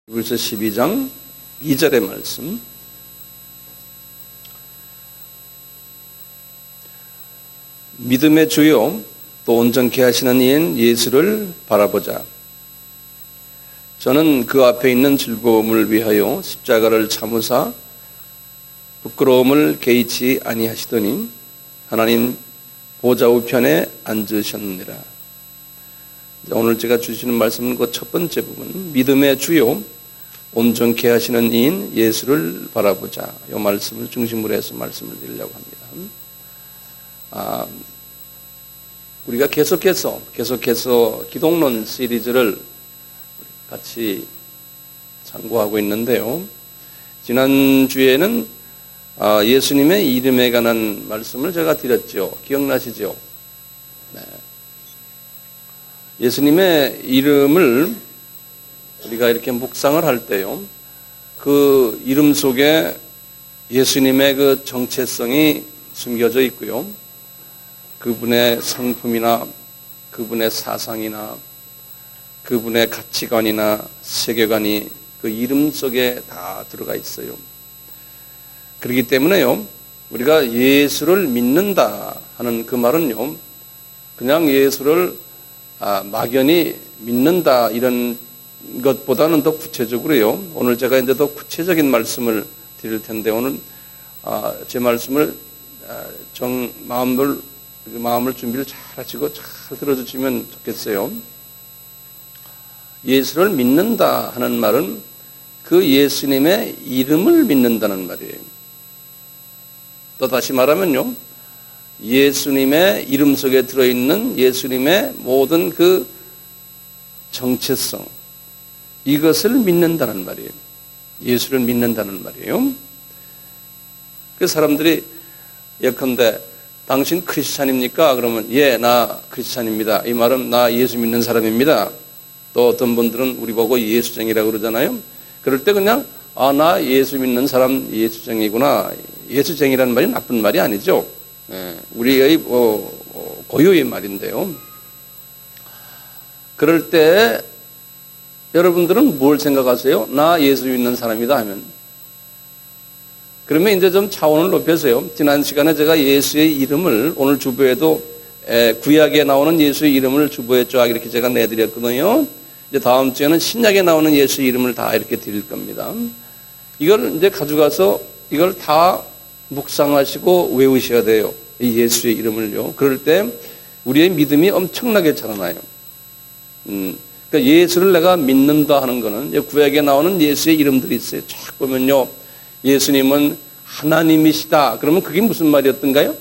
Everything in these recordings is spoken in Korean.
히브리서 12장 2절의 말씀. 믿음의 주요 또 온전케 하시는 이인 예수를 바라보자. 저는 그 앞에 있는 즐거움을 위하여 십자가를 참으사 부끄러움을 개의치 아니하시더니 하나님 보좌 우편에 앉으셨느니라. 오늘 제가 주시는 말씀은 그 첫 번째 부분, 믿음의 주요 온전케 하시는 이인 예수를 바라보자. 이 말씀을 중심으로 해서 말씀을 드리려고 합니다. 우리가 계속해서 기독론 시리즈를 같이 참고하고 있는데요. 지난주에는 예수님의 이름에 관한 말씀을 제가 드렸죠. 기억나시죠? 네. 예수님의 이름을 우리가 이렇게 묵상을 할 때요, 그 이름 속에 예수님의 그 정체성이 숨겨져 있고요, 그분의 성품이나 그분의 사상이나 그분의 가치관이나 세계관이 그 이름 속에 다 들어가 있어요. 그렇기 때문에요, 우리가 예수를 믿는다 하는 그 말은요, 그냥 예수를 막연히 믿는다 이런 것보다는 더 구체적으로요, 오늘 제가 이제 더 구체적인 말씀을 드릴 텐데, 오늘 제 말씀을 마음을 준비를 잘 하시고 잘 들어주시면 좋겠어요. 예수를 믿는다 하는 말은 그 예수님의 이름을 믿는다는 말이에요. 또 다시 말하면요, 예수님의 이름 속에 들어있는 예수님의 모든 그 정체성, 이것을 믿는다는 말이에요. 예수를 믿는다는 말이에요. 그 사람들이 예컨대 당신 크리스찬입니까? 그러면 예, 나 크리스찬입니다. 이 말은 나 예수 믿는 사람입니다. 또 어떤 분들은 우리 보고 예수쟁이라고 그러잖아요. 그럴 때 그냥 나 예수 믿는 사람 예수쟁이구나. 예수쟁이라는 말이 나쁜 말이 아니죠. 우리의 고유의 말인데요. 그럴 때 여러분들은 뭘 생각하세요? 나 예수 믿는 사람이다 하면. 그러면 이제 좀 차원을 높여서요, 지난 시간에 제가 예수의 이름을, 오늘 주보에도 구약에 나오는 예수의 이름을 주보에 쫙 이렇게 제가 내드렸거든요. 이제 다음 주에는 신약에 나오는 예수의 이름을 다 이렇게 드릴 겁니다. 이걸 이제 가져가서 이걸 다 묵상하시고 외우셔야 돼요. 이 예수의 이름을요. 그럴 때 우리의 믿음이 엄청나게 자라나요. 그러니까 예수를 내가 믿는다 하는 거는, 구약에 나오는 예수의 이름들이 있어요. 쫙 보면요, 예수님은 하나님이시다. 그러면 그게 무슨 말이었던가요?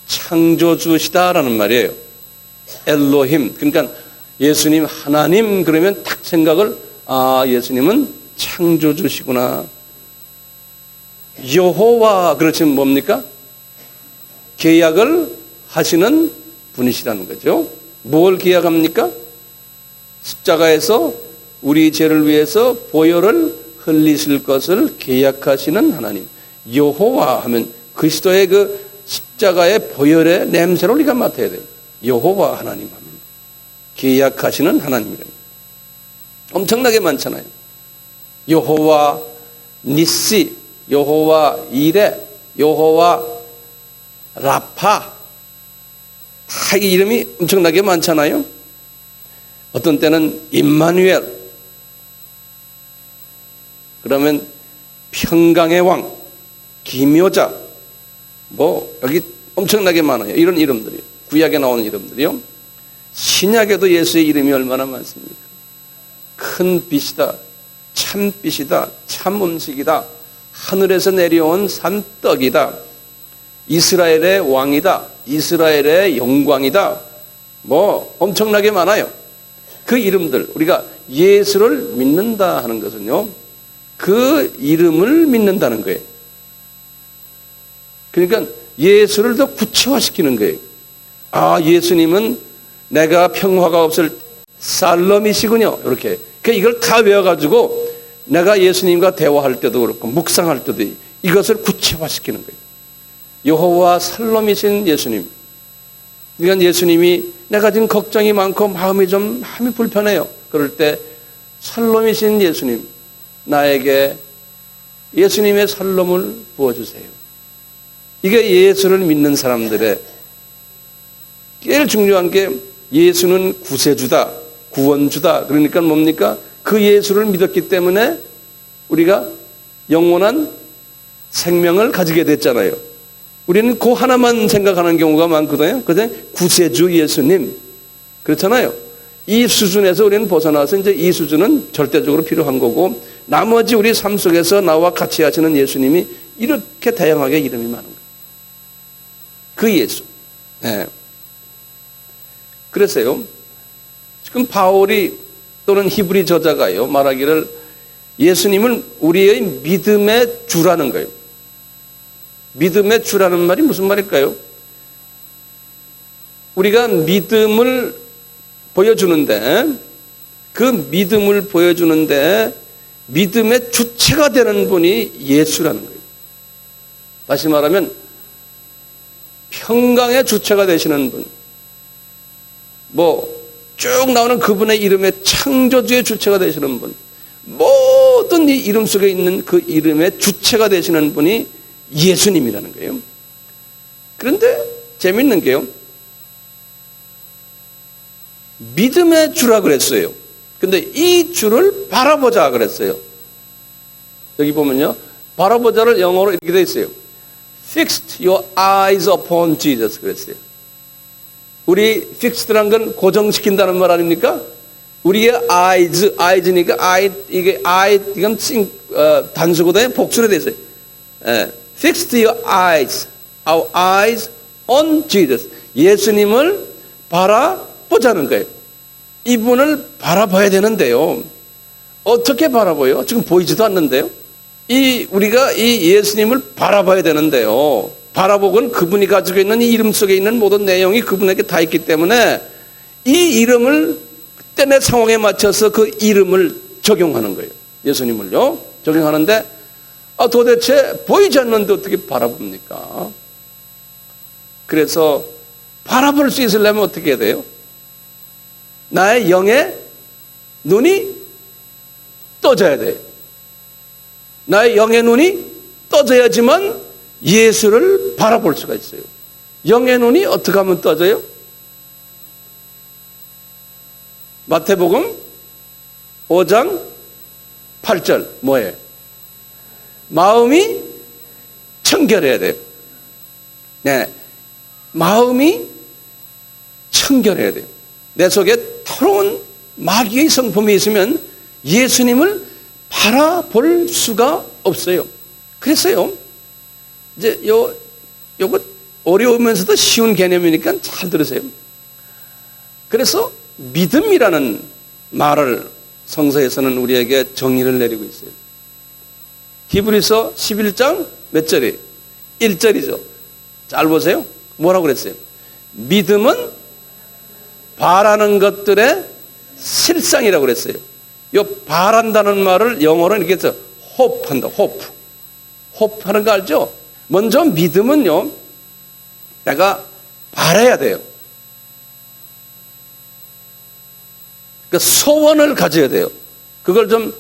창조주시다라는 말이에요. 엘로힘. 그러니까 예수님 하나님 그러면 딱 생각을, 예수님은 창조주시구나. 여호와 그렇지만 뭡니까? 계약을 하시는 분이시라는 거죠. 뭘 계약합니까? 십자가에서 우리 죄를 위해서 보혈을 흘리실 것을 계약하시는 하나님. 여호와 하면 그리스도의 그 십자가의 보혈의 냄새를 우리가 맡아야 돼요. 여호와 하나님 하면 계약하시는 하나님이라는, 엄청나게 많잖아요. 여호와 니시, 여호와 이레, 여호와 라파, 다 이 이름이 엄청나게 많잖아요. 어떤 때는 임마누엘, 그러면 평강의 왕, 기묘자, 여기 엄청나게 많아요. 이런 이름들이, 구약에 나오는 이름들이요. 신약에도 예수의 이름이 얼마나 많습니까? 큰 빛이다, 참 빛이다, 참 음식이다, 하늘에서 내려온 산떡이다, 이스라엘의 왕이다, 이스라엘의 영광이다, 엄청나게 많아요. 그 이름들, 우리가 예수를 믿는다 하는 것은요, 그 이름을 믿는다는 거예요. 그러니까 예수를 더 구체화시키는 거예요. 예수님은 내가 평화가 없을 살롬이시군요. 이렇게. 그러니까 이걸 다 외워가지고 내가 예수님과 대화할 때도 그렇고 묵상할 때도 이것을 구체화시키는 거예요. 여호와 살롬이신 예수님. 그러니까 예수님이 내가 지금 걱정이 많고 마음이 불편해요. 그럴 때 살롬이신 예수님, 나에게 예수님의 살롬을 부어주세요. 이게 예수를 믿는 사람들의 제일 중요한 게 예수는 구세주다, 구원주다. 그러니까 뭡니까? 그 예수를 믿었기 때문에 우리가 영원한 생명을 가지게 됐잖아요. 우리는 그 하나만 생각하는 경우가 많거든요. 그죠? 구세주 예수님. 그렇잖아요. 이 수준에서 우리는 벗어나서 이제 이 수준은 절대적으로 필요한 거고, 나머지 우리 삶 속에서 나와 같이 하시는 예수님이 이렇게 다양하게 이름이 많은 거예요. 그 예수. 네. 그래서요, 지금 바울이 또는 히브리 저자가요, 말하기를 예수님은 우리의 믿음의 주라는 거예요. 믿음의 주라는 말이 무슨 말일까요? 우리가 믿음을 보여주는데, 그 믿음을 보여주는데 믿음의 주체가 되는 분이 예수라는 거예요. 다시 말하면 평강의 주체가 되시는 분, 쭉 나오는 그분의 이름의 창조주의 주체가 되시는 분, 모든 이 이름 속에 있는 그 이름의 주체가 되시는 분이 예수님이라는 거예요. 그런데 재밌는 게요, 믿음의 주라 그랬어요. 근데 이 주를 바라보자 그랬어요. 여기 보면요, 바라보자를 영어로 이렇게 돼 있어요. Fixed your eyes upon Jesus 그랬어요. 우리 fixed란 건 고정시킨다는 말 아닙니까? 우리의 eyes니까 이건 단수거든요. 복수로 돼 있어요. Fixed your eyes, our eyes on Jesus. 예수님을 바라보자는 거예요. 이분을 바라봐야 되는데요, 어떻게 바라봐요? 지금 보이지도 않는데요. 우리가 이 예수님을 바라봐야 되는데요, 바라보고는 그분이 가지고 있는 이 이름 속에 있는 모든 내용이 그분에게 다 있기 때문에 이 이름을 때의 상황에 맞춰서 그 이름을 적용하는 거예요. 예수님을요 적용하는데, 도대체 보이지 않는데 어떻게 바라봅니까? 그래서 바라볼 수 있으려면 어떻게 해야 돼요? 나의 영의 눈이 떠져야 돼요. 나의 영의 눈이 떠져야지만 예수를 바라볼 수가 있어요. 영의 눈이 어떻게 하면 떠져요? 마태복음 5장 8절 뭐예요? 마음이 청결해야 돼요. 네, 마음이 청결해야 돼요. 내 속에 더러운 마귀의 성품이 있으면 예수님을 바라볼 수가 없어요. 그래서요, 이제 요거 어려우면서도 쉬운 개념이니까 잘 들으세요. 그래서 믿음이라는 말을 성서에서는 우리에게 정의를 내리고 있어요. 히브리서 11장 몇 절이에요? 1절이죠. 잘 보세요. 뭐라고 그랬어요? 믿음은 바라는 것들의 실상이라고 그랬어요. 이 바란다는 말을 영어로는 이렇게 해서 호프한다. 호프하는 거 알죠? 먼저 믿음은요, 내가 바라야 돼요. 그 소원을 가져야 돼요. 그걸 좀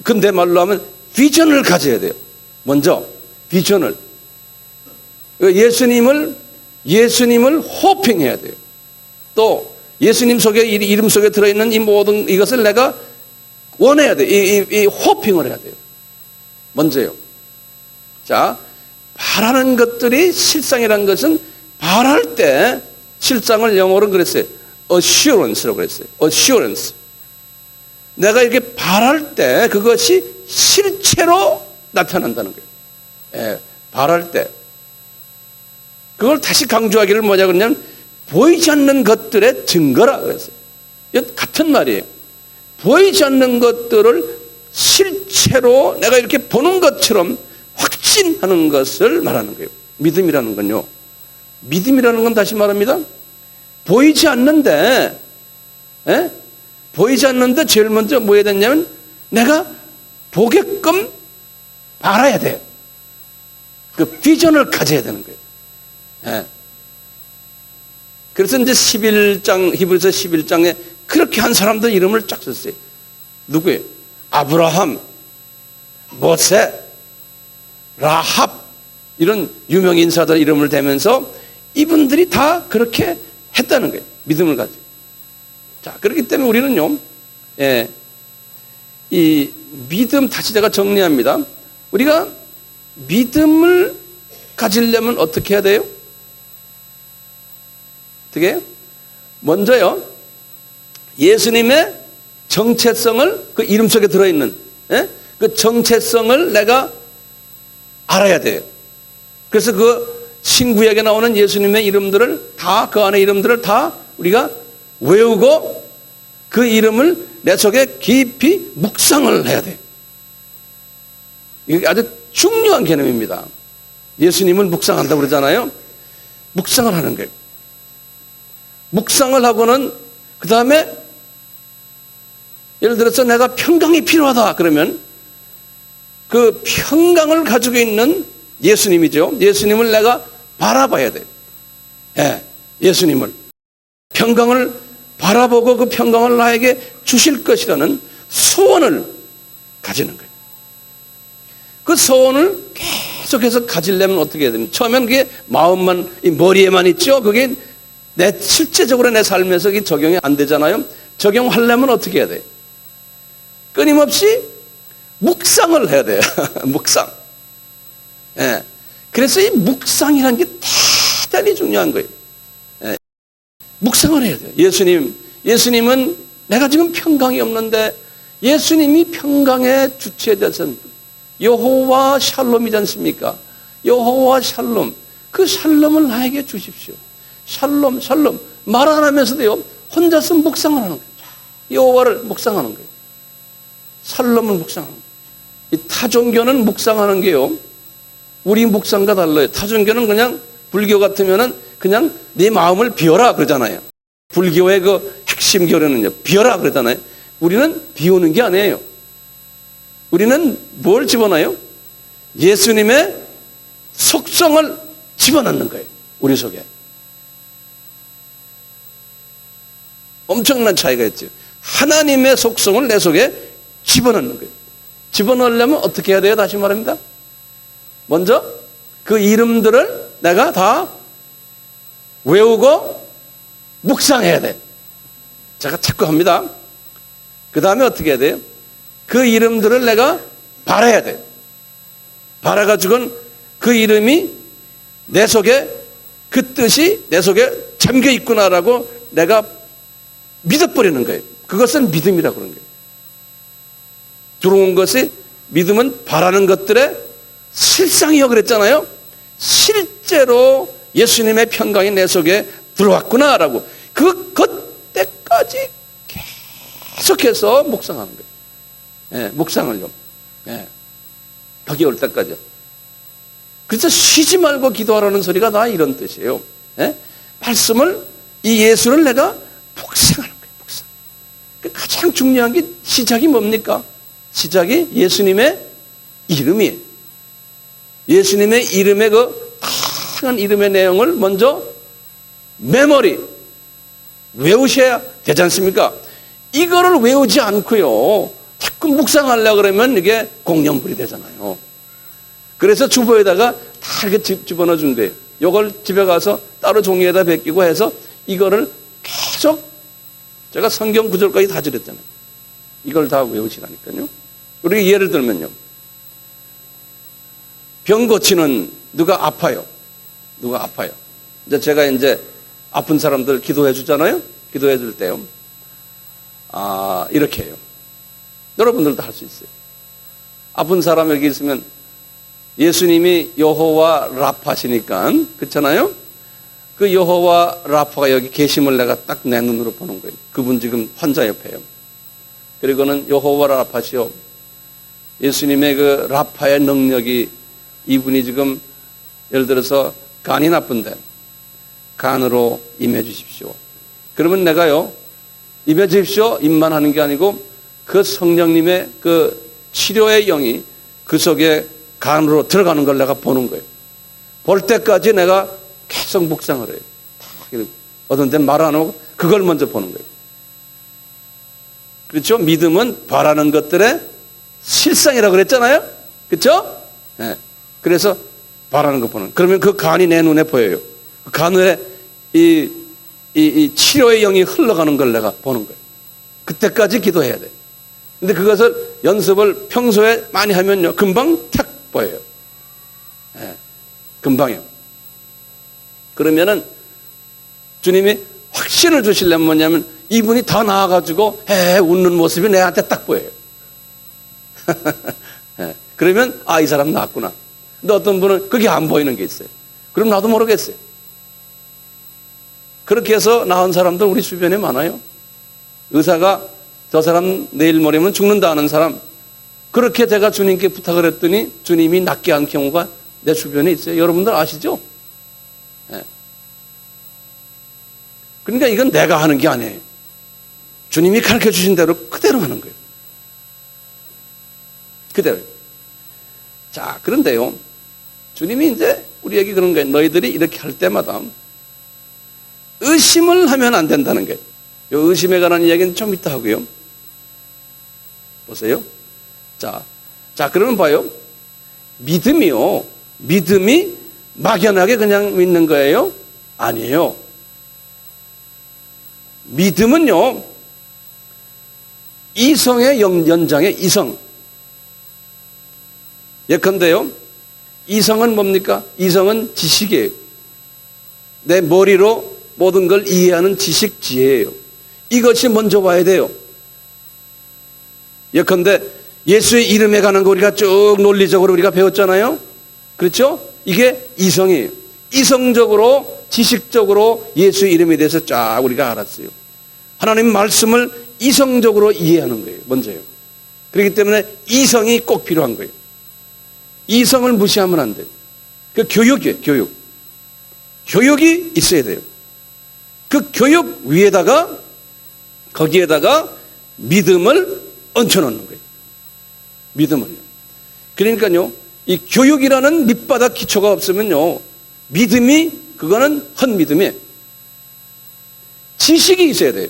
근대 말로 하면 비전을 가져야 돼요. 먼저 비전을, 예수님을 호핑해야 돼요. 또 예수님 속에, 이름 속에 들어있는 이 모든 이것을 내가 원해야 돼요. 이 호핑을 해야 돼요. 먼저요. 자, 바라는 것들이 실상이라는 것은 바랄 때, 실상을 영어로는 그랬어요. assurance라고 그랬어요. assurance. 내가 이렇게 바랄 때 그것이 실체로 나타난다는 거예요. 예, 바랄 때. 그걸 다시 강조하기를 뭐냐 그러냐면 보이지 않는 것들의 증거라 그랬어요. 같은 말이에요. 보이지 않는 것들을 실체로 내가 이렇게 보는 것처럼 확신하는 것을 말하는 거예요. 믿음이라는 건요. 믿음이라는 건 다시 말합니다. 보이지 않는데, 보이지 않는데 제일 먼저 뭐 해야 되냐면 내가 보게끔 바라야 돼요. 그 비전을 가져야 되는 거예요. 예. 그래서 이제 11장, 히브리서 11장에 그렇게 한 사람들 이름을 쫙 썼어요. 누구예요? 아브라함, 모세, 라합 이런 유명 인사들 이름을 대면서 이분들이 다 그렇게 했다는 거예요. 믿음을 가지고. 자, 그렇기 때문에 우리는요, 이 믿음, 다시 제가 정리합니다. 우리가 믿음을 가지려면 어떻게 해야 돼요? 어떻게 해요? 먼저요, 예수님의 정체성을 그 이름 속에 들어있는 그 정체성을 내가 알아야 돼요. 그래서 그 신구약에 나오는 예수님의 이름들을 다, 그 안에 이름들을 다 우리가 외우고 그 이름을 내 속에 깊이 묵상을 해야 돼요. 이게 아주 중요한 개념입니다. 예수님을 묵상한다고 그러잖아요. 묵상을 하는 거예요. 묵상을 하고는 그 다음에 예를 들어서 내가 평강이 필요하다 그러면 그 평강을 가지고 있는 예수님이죠. 예수님을 내가 바라봐야 돼요. 예수님을. 평강을 바라보고 그 평강을 나에게 주실 것이라는 소원을 가지는 거예요. 그 소원을 계속해서 가지려면 어떻게 해야 됩니까? 처음엔 그게 마음만, 이 머리에만 있죠. 그게 실제적으로 내 삶에서 그게 적용이 안 되잖아요. 적용하려면 어떻게 해야 돼요? 끊임없이 묵상을 해야 돼요. 묵상. 그래서 이 묵상이라는 게 대단히 중요한 거예요. 묵상을 해야 돼요. 예수님은 내가 지금 평강이 없는데 예수님이 평강의 주체에 대해서는 여호와 샬롬이지 않습니까? 여호와 샬롬. 그 샬롬을 나에게 주십시오. 샬롬, 샬롬. 말 안 하면서도요, 혼자서 묵상을 하는 거예요. 여호와를 묵상하는 거예요. 샬롬을 묵상하는 거예요. 이 타종교는 묵상하는 게요, 우리 묵상과 달라요. 타종교는 그냥 불교 같으면은 그냥 네 마음을 비워라 그러잖아요. 불교의 그 핵심 교리는요, 비워라 그러잖아요. 우리는 비우는 게 아니에요. 우리는 뭘 집어넣어요? 예수님의 속성을 집어넣는 거예요. 우리 속에. 엄청난 차이가 있죠. 하나님의 속성을 내 속에 집어넣는 거예요. 집어넣으려면 어떻게 해야 돼요? 다시 말합니다. 먼저 그 이름들을 내가 다 외우고 묵상해야 돼. 제가 자꾸 합니다. 그 다음에 어떻게 해야 돼요? 그 이름들을 내가 바라야 돼. 바라가지고는 그 이름이 내 속에, 그 뜻이 내 속에 잠겨 있구나라고 내가 믿어버리는 거예요. 그것은 믿음이라고 그러는 거예요. 들어온 것이, 믿음은 바라는 것들의 실상이요 그랬잖아요. 실제로 예수님의 평강이 내 속에 들어왔구나라고 그때까지 계속해서 묵상하는 거예요. 묵상을요. 덕이 올 때까지. 그래서 쉬지 말고 기도하라는 소리가 다 이런 뜻이에요. 말씀을, 이 예수를 내가 묵상하는 거예요. 묵상. 가장 중요한 게 시작이 뭡니까? 시작이 예수님의 이름이에요. 예수님의 이름의 그 다양한 이름의 내용을 먼저 메모리 외우셔야 되지 않습니까? 이거를 외우지 않고요, 자꾸 묵상하려고 그러면 이게 공연불이 되잖아요. 그래서 주보에다가 다 이렇게 집어넣어 준 거예요. 이걸 집에 가서 따로 종이에다 베끼고 해서 이거를 계속, 제가 성경 구절까지 다 드렸잖아요. 이걸 다 외우시라니까요. 우리 예를 들면요, 병 고치는, 누가 아파요. 누가 아파요. 이제 제가 이제 아픈 사람들 기도해 주잖아요. 기도해 줄 때요, 이렇게 해요. 여러분들도 할 수 있어요. 아픈 사람 여기 있으면 예수님이 여호와 라파시니까, 그렇잖아요. 그 여호와 라파가 여기 계심을 내가 딱 내 눈으로 보는 거예요. 그분 지금 환자 옆에요. 그리고는 여호와 라파시요, 예수님의 그 라파의 능력이, 이분이 지금 예를 들어서 간이 나쁜데 간으로 임해 주십시오. 그러면 내가요, 임해 주십시오 입만 하는 게 아니고 그 성령님의 그 치료의 영이 그 속에 간으로 들어가는 걸 내가 보는 거예요. 볼 때까지 내가 계속 묵상을 해요. 어떤 데는 말 안 하고 그걸 먼저 보는 거예요. 그렇죠? 믿음은 바라는 것들의 실상이라고 그랬잖아요. 그렇죠? 네. 그래서 바라는 것 보는. 그러면 그 간이 내 눈에 보여요. 그 간에 이 치료의 영이 흘러가는 걸 내가 보는 거예요. 그때까지 기도해야 돼. 근데 그것을 연습을 평소에 많이 하면요, 금방 탁 보여요. 네. 금방요. 그러면은 주님이 확신을 주시려면 뭐냐면 이분이 더 나아가지고 웃는 모습이 내한테 딱 보여요. 네. 그러면 이 사람 나았구나. 근데 어떤 분은 그게 안 보이는 게 있어요. 그럼 나도 모르겠어요. 그렇게 해서 나은 사람들 우리 주변에 많아요. 의사가 저 사람 내일 모레면 죽는다 하는 사람, 그렇게 제가 주님께 부탁을 했더니 주님이 낫게 한 경우가 내 주변에 있어요. 여러분들 아시죠? 네. 그러니까 이건 내가 하는 게 아니에요. 주님이 가르쳐 주신 대로 그대로 하는 거예요. 그대로. 자, 그런데요, 주님이 이제 우리에게 그런 거예요. 너희들이 이렇게 할 때마다 의심을 하면 안 된다는 거예요. 이 의심에 관한 이야기는 좀 이따 하고요. 보세요. 자, 그러면 봐요. 믿음이요. 믿음이 막연하게 그냥 믿는 거예요? 아니에요. 믿음은요, 이성의 연장의 이성. 예컨대요, 이성은 뭡니까? 이성은 지식이에요. 내 머리로 모든 걸 이해하는 지식, 지혜예요. 이것이 먼저 와야 돼요. 예컨대 예수의 이름에 관한 거 우리가 쭉 논리적으로 우리가 배웠잖아요. 그렇죠? 이게 이성이에요. 이성적으로, 지식적으로 예수의 이름에 대해서 쫙 우리가 알았어요. 하나님 말씀을 이성적으로 이해하는 거예요. 먼저요. 그렇기 때문에 이성이 꼭 필요한 거예요. 이성을 무시하면 안 돼요. 그 교육이에요. 교육. 교육이 있어야 돼요. 그 교육 위에다가, 거기에다가 믿음을 얹혀놓는 거예요. 믿음을요. 그러니까요, 이 교육이라는 밑바닥 기초가 없으면요, 믿음이, 그거는 헛믿음이에요. 지식이 있어야 돼요.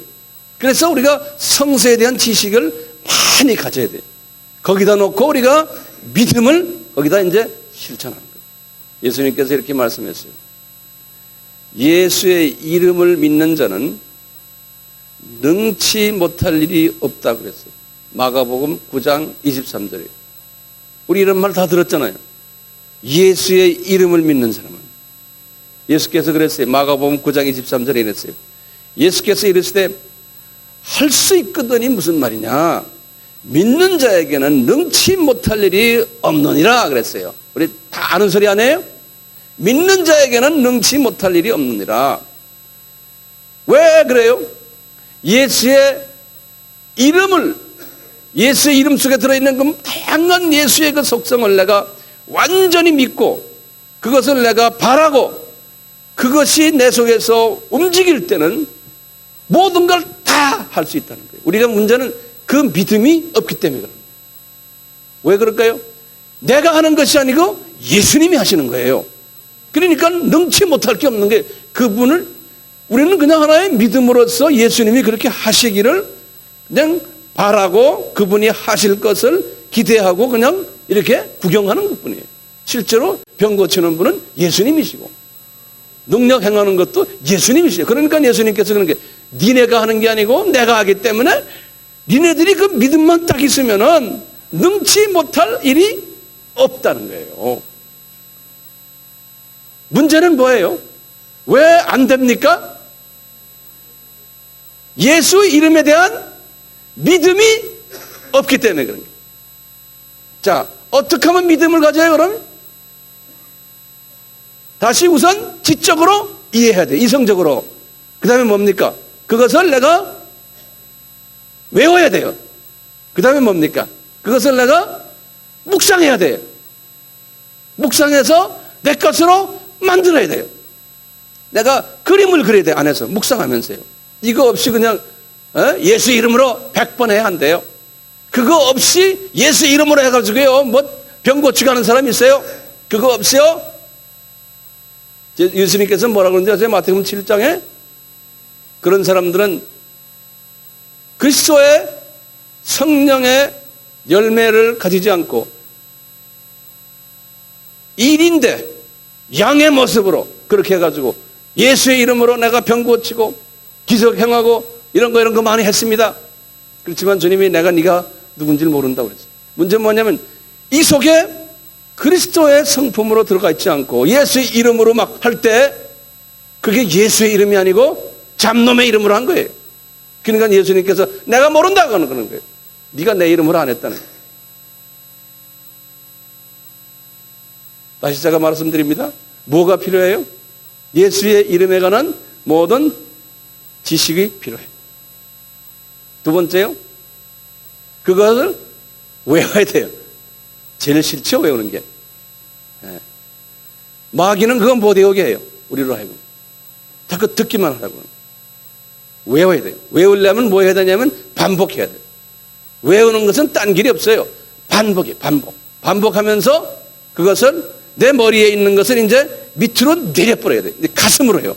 그래서 우리가 성서에 대한 지식을 많이 가져야 돼요. 거기다 놓고 우리가 믿음을 거기다 이제 실천하는 거예요. 예수님께서 이렇게 말씀했어요. 예수의 이름을 믿는 자는 능치 못할 일이 없다고 그랬어요. 마가복음 9장 23절에. 우리 이런 말 다 들었잖아요. 예수의 이름을 믿는 사람은. 예수께서 그랬어요. 마가복음 9장 23절에 이랬어요. 예수께서 이르시되 할 수 있거든이 무슨 말이냐. 믿는 자에게는 능치 못할 일이 없느니라 그랬어요. 우리 다 아는 소리 아니에요? 믿는 자에게는 능치 못할 일이 없느니라. 왜 그래요? 예수의 이름을, 예수의 이름 속에 들어있는 그 다양한 예수의 그 속성을 내가 완전히 믿고 그것을 내가 바라고 그것이 내 속에서 움직일 때는 모든 걸 다 할 수 있다는 거예요. 우리가 문제는 그 믿음이 없기 때문에 그런 거예요. 왜 그럴까요? 내가 하는 것이 아니고 예수님이 하시는 거예요. 그러니까 능치 못할 게 없는 게, 그분을 우리는 그냥 하나의 믿음으로써 예수님이 그렇게 하시기를 그냥 바라고 그분이 하실 것을 기대하고 그냥 이렇게 구경하는 것뿐이에요. 실제로 병 고치는 분은 예수님이시고 능력 행하는 것도 예수님이시죠. 그러니까 예수님께서 그런 게 니네가 하는 게 아니고 내가 하기 때문에 니네들이 그 믿음만 딱 있으면은 능치 못할 일이 없다는 거예요. 문제는 뭐예요? 왜 안 됩니까? 예수 이름에 대한 믿음이 없기 때문에 그런 거예요. 자, 어떻게 하면 믿음을 가져요, 그럼? 다시 우선 지적으로 이해해야 돼. 이성적으로. 그 다음에 뭡니까? 그것을 내가 외워야 돼요. 그 다음에 뭡니까? 그것을 내가 묵상해야 돼요. 묵상해서 내 것으로 만들어야 돼요. 내가 그림을 그려야 돼요. 안에서 묵상하면서요. 이거 없이 그냥 예수 이름으로 100번 해야 한대요. 그거 없이 예수 이름으로 해가지고요, 뭐 병 고치고 하는 사람이 있어요? 그거 없이요? 예수님께서 뭐라고 그러는지 아세요? 마태복음 7장에 그런 사람들은 그리스도의 성령의 열매를 가지지 않고 일인데 양의 모습으로 그렇게 해가지고 예수의 이름으로 내가 병 고치고 기적 행하고 이런 거 많이 했습니다. 그렇지만 주님이 네가 누군지를 모른다고 그랬어요. 문제는 뭐냐면 이 속에 그리스도의 성품으로 들어가 있지 않고 예수의 이름으로 막 할 때 그게 예수의 이름이 아니고 잡놈의 이름으로 한 거예요. 그러니까 예수님께서 내가 모른다고 하는 거예요. 네가 내 이름으로 안 했다는 거예요. 다시 제가 말씀드립니다. 뭐가 필요해요? 예수의 이름에 관한 모든 지식이 필요해요. 두 번째요. 그것을 외워야 돼요. 제일 싫죠, 외우는 게. 예. 마귀는 그건 못 외우게 해요. 우리로 하여금. 자꾸 듣기만 하라고. 외워야 돼요. 외우려면 뭐 해야 되냐면 반복해야 돼요. 외우는 것은 딴 길이 없어요. 반복이에요. 반복하면서 그것을 내 머리에 있는 것을 이제 밑으로 내려버려야 돼요. 가슴으로 해요.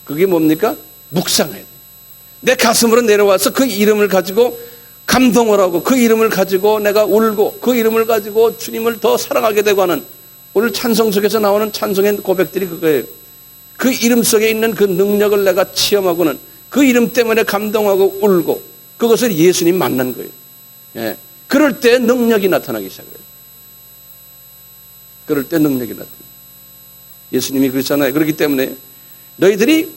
그게 뭡니까? 묵상해야 돼요. 내 가슴으로 내려와서 그 이름을 가지고 감동을 하고 그 이름을 가지고 내가 울고 그 이름을 가지고 주님을 더 사랑하게 되고 하는 오늘 찬송 속에서 나오는 찬송의 고백들이 그거예요. 그 이름 속에 있는 그 능력을 내가 체험하고는 그 이름 때문에 감동하고 울고 그것을 예수님 만난 거예요. 예. 그럴 때 능력이 나타나기 시작해요. 그럴 때 능력이 나타나요. 예수님이 그러잖아요. 그렇기 때문에 너희들이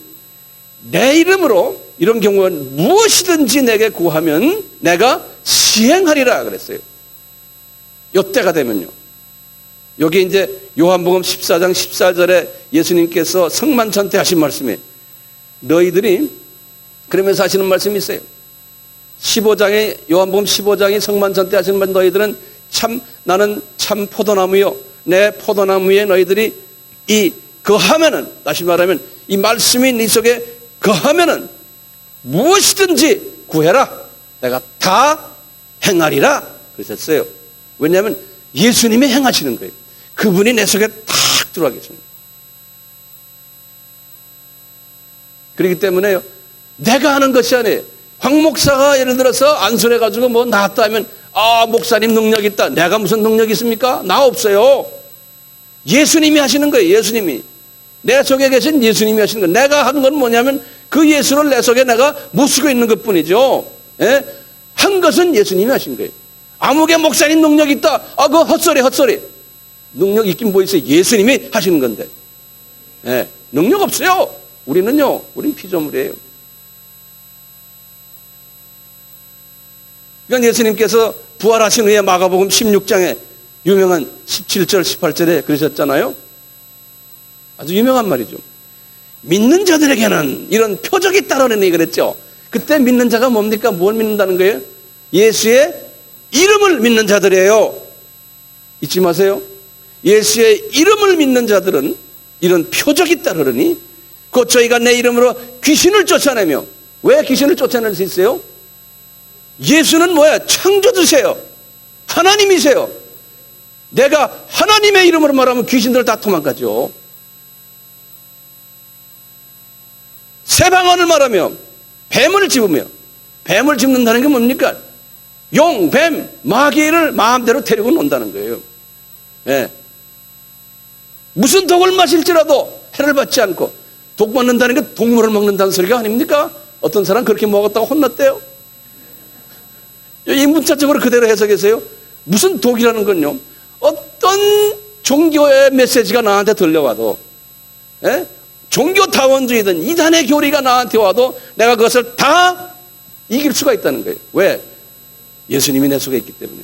내 이름으로 이런 경우는 무엇이든지 내게 구하면 내가 시행하리라 그랬어요. 요때가 되면요. 여기 이제 요한복음 14장 14절에 예수님께서 성만찬 때 하신 말씀이 너희들이 그러면서 하시는 말씀이 있어요. 15장에 요한복음 15장이 성만찬 때 하시는 말 너희들은 나는 참 포도나무요 내 포도나무에 너희들이 거하면은 다시 말하면 이 말씀이 네 속에 거하면은 무엇이든지 구해라 내가 다 행하리라 그러셨어요. 왜냐하면 예수님이 행하시는 거예요. 그분이 내 속에 탁 들어와 계십니다. 그렇기 때문에요. 내가 하는 것이 아니에요. 황 목사가 예를 들어서 안술해가지고 뭐 나았다 하면 목사님 능력 있다. 내가 무슨 능력이 있습니까? 나 없어요. 예수님이 하시는 거예요. 예수님이. 내 속에 계신 예수님이 하시는 거예요. 내가 하는 건 뭐냐면 그 예수를 내 속에 내가 모시고 있는 것뿐이죠. 예? 한 것은 예수님이 하신 거예요. 아무개 목사님 능력 있다. 그거 헛소리. 능력 있긴 뭐 있어요. 예수님이 하시는 건데. 예. 능력 없어요. 우리는 피조물이에요. 그러니까 예수님께서 부활하신 후에 마가복음 16장에 유명한 17절 18절에 그러셨잖아요. 아주 유명한 말이죠. 믿는 자들에게는 이런 표적이 따르느니 그랬죠. 그때 믿는 자가 뭡니까? 뭘 믿는다는 거예요? 예수의 이름을 믿는 자들이에요. 잊지 마세요. 예수의 이름을 믿는 자들은 이런 표적이 따르느니 곧 저희가 내 이름으로 귀신을 쫓아내며 왜 귀신을 쫓아낼 수 있어요? 예수는 뭐야? 창조주세요. 하나님이세요. 내가 하나님의 이름으로 말하면 귀신들 다 도망가죠. 새 방언을 말하며 뱀을 집으며 뱀을 집는다는 게 뭡니까? 용, 뱀, 마귀를 마음대로 데리고 논다는 거예요. 예. 무슨 독을 마실지라도 해를 받지 않고 독 먹는다는 게 동물을 먹는다는 소리가 아닙니까? 어떤 사람 그렇게 먹었다고 혼났대요. 이 문자적으로 그대로 해석해서요. 무슨 독이라는 건요. 어떤 종교의 메시지가 나한테 들려와도 예? 종교다원주의든 이단의 교리가 나한테 와도 내가 그것을 다 이길 수가 있다는 거예요. 왜? 예수님이 내 속에 있기 때문에.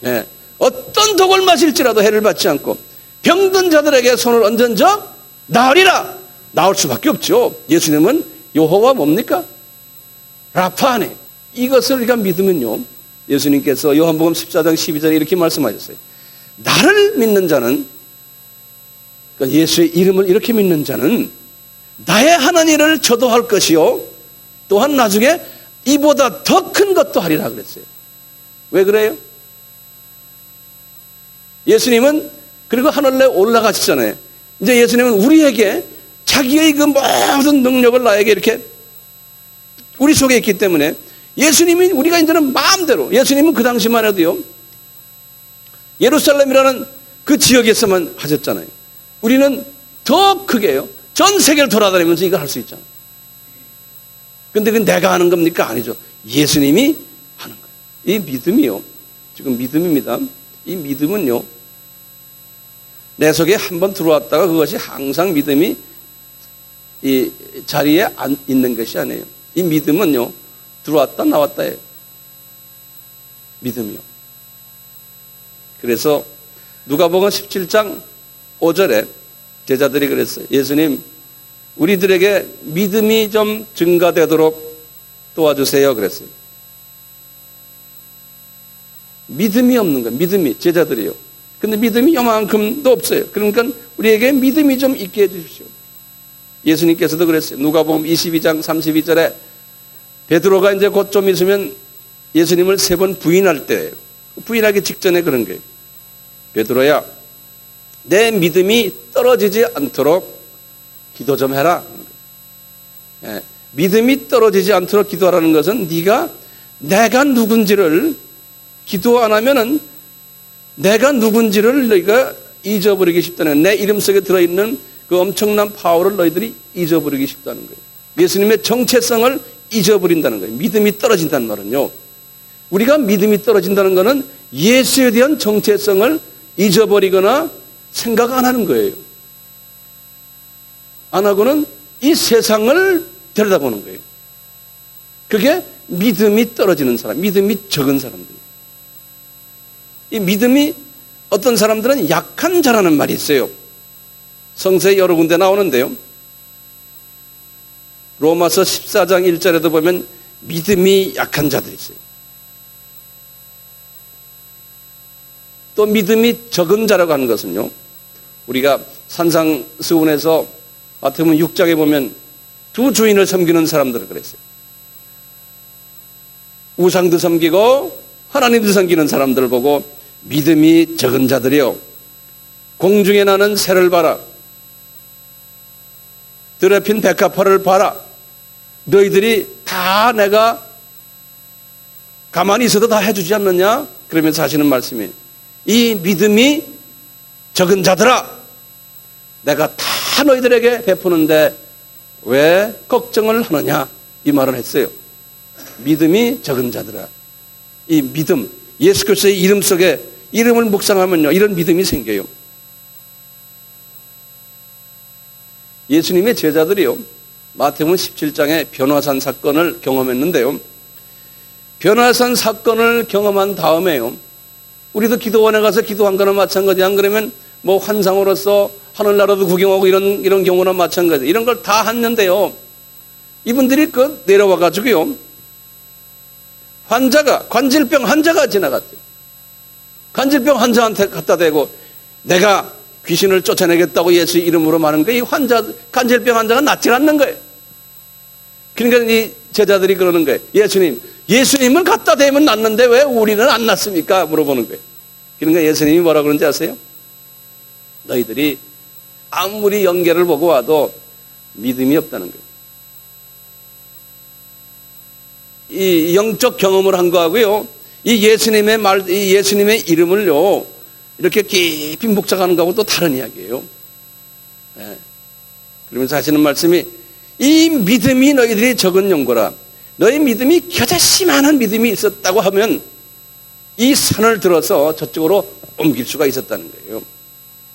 예. 어떤 독을 마실지라도 해를 받지 않고 병든 자들에게 손을 얹은저 나으리라. 나올 수밖에 없죠. 예수님은 여호와 뭡니까? 라파네. 이것을 우리가 믿으면요. 예수님께서 요한복음 14장 12절에 이렇게 말씀하셨어요. 나를 믿는 자는 그러니까 예수의 이름을 이렇게 믿는 자는 나의 하는 일을 저도 할 것이요 또한 나중에 이보다 더 큰 것도 하리라 그랬어요. 왜 그래요? 예수님은 그리고 하늘에 올라가시잖아요. 이제 예수님은 우리에게 자기의 그 모든 능력을 나에게 이렇게 우리 속에 있기 때문에 예수님이 우리가 이제는 마음대로, 예수님은 그 당시만 해도요, 예루살렘이라는 그 지역에서만 하셨잖아요. 우리는 더 크게요, 전 세계를 돌아다니면서 이걸 할 수 있잖아요. 근데 그 내가 하는 겁니까? 아니죠. 예수님이 하는 거예요. 이 믿음이요, 지금 믿음입니다. 이 믿음은요, 내 속에 한번 들어왔다가 그것이 항상 믿음이 이 자리에 있는 것이 아니에요. 이 믿음은요, 들어왔다 나왔다예요. 믿음이요. 그래서 누가복음 17장 5절에 제자들이 그랬어요. 예수님, 우리들에게 믿음이 좀 증가되도록 도와주세요. 그랬어요. 믿음이 없는 거예요. 믿음이, 제자들이요. 근데 믿음이 요만큼도 없어요. 그러니까 우리에게 믿음이 좀 있게 해주십시오. 예수님께서도 그랬어요. 누가복음 22장 32절에 베드로가 이제 곧 좀 있으면 예수님을 3번 부인할 때, 부인하기 직전에 그런 거예요. 베드로야, 내 믿음이 떨어지지 않도록 기도 좀 해라. 예, 믿음이 떨어지지 않도록 기도하라는 것은 네가 내가 누군지를 기도 안 하면은 내가 누군지를 너희가 잊어버리기 쉽다는, 내 이름 속에 들어있는 그 엄청난 파워를 너희들이 잊어버리기 쉽다는 거예요. 예수님의 정체성을 잊어버린다는 거예요. 믿음이 떨어진다는 말은요, 우리가 믿음이 떨어진다는 것은 예수에 대한 정체성을 잊어버리거나 생각 안 하는 거예요. 안 하고는 이 세상을 들여다보는 거예요. 그게 믿음이 떨어지는 사람, 믿음이 적은 사람들이에요. 이 믿음이, 어떤 사람들은 약한 자라는 말이 있어요. 성서에 여러 군데 나오는데요, 로마서 14장 1절에도 보면 믿음이 약한 자들이 있어요. 또 믿음이 적은 자라고 하는 것은요, 우리가 산상수훈에서 마태복음 6장에 보면 두 주인을 섬기는 사람들을 그랬어요. 우상도 섬기고 하나님도 섬기는 사람들을 보고 믿음이 적은 자들이요, 공중에 나는 새를 봐라, 들에 핀 백합화를 봐라, 너희들이 다 내가 가만히 있어도 다 해주지 않느냐? 그러면서 하시는 말씀이, 이 믿음이 적은 자들아, 내가 다 너희들에게 베푸는데 왜 걱정을 하느냐? 이 말을 했어요. 믿음이 적은 자들아. 이 믿음, 예수 그리스도의 이름 속에 이름을 묵상하면요, 이런 믿음이 생겨요. 예수님의 제자들이요, 마태복음 17장에 변화산 사건을 경험했는데요, 변화산 사건을 경험한 다음에요, 우리도 기도원에 가서 기도한 거나 마찬가지. 안 그러면 뭐 환상으로서 하늘나라도 구경하고 이런 경우나 마찬가지. 이런 걸 다 했는데요, 이분들이 그 내려와 가지고요, 관절병 환자가 지나갔죠. 관절병 환자한테 갖다 대고 내가 귀신을 쫓아내겠다고 예수 이름으로 말하는 거예요. 이 관절병 환자가 낫지 않는 거예요. 그러니까 이 제자들이 그러는 거예요. 예수님을 갖다 대면 낫는데 왜 우리는 안 낫습니까? 물어보는 거예요. 그러니까 예수님이 뭐라고 그러는지 아세요? 너희들이 아무리 연계를 보고 와도 믿음이 없다는 거예요. 이 영적 경험을 한 거하고요, 이 예수님의 이름을요, 이렇게 깊이 묵상하는 거하고 또 다른 이야기예요. 네. 그러면서 하시는 말씀이, 이 믿음이 너희들이 적은 용고라. 너희 믿음이 겨자씨 많은 믿음이 있었다고 하면 이 산을 들어서 저쪽으로 옮길 수가 있었다는 거예요.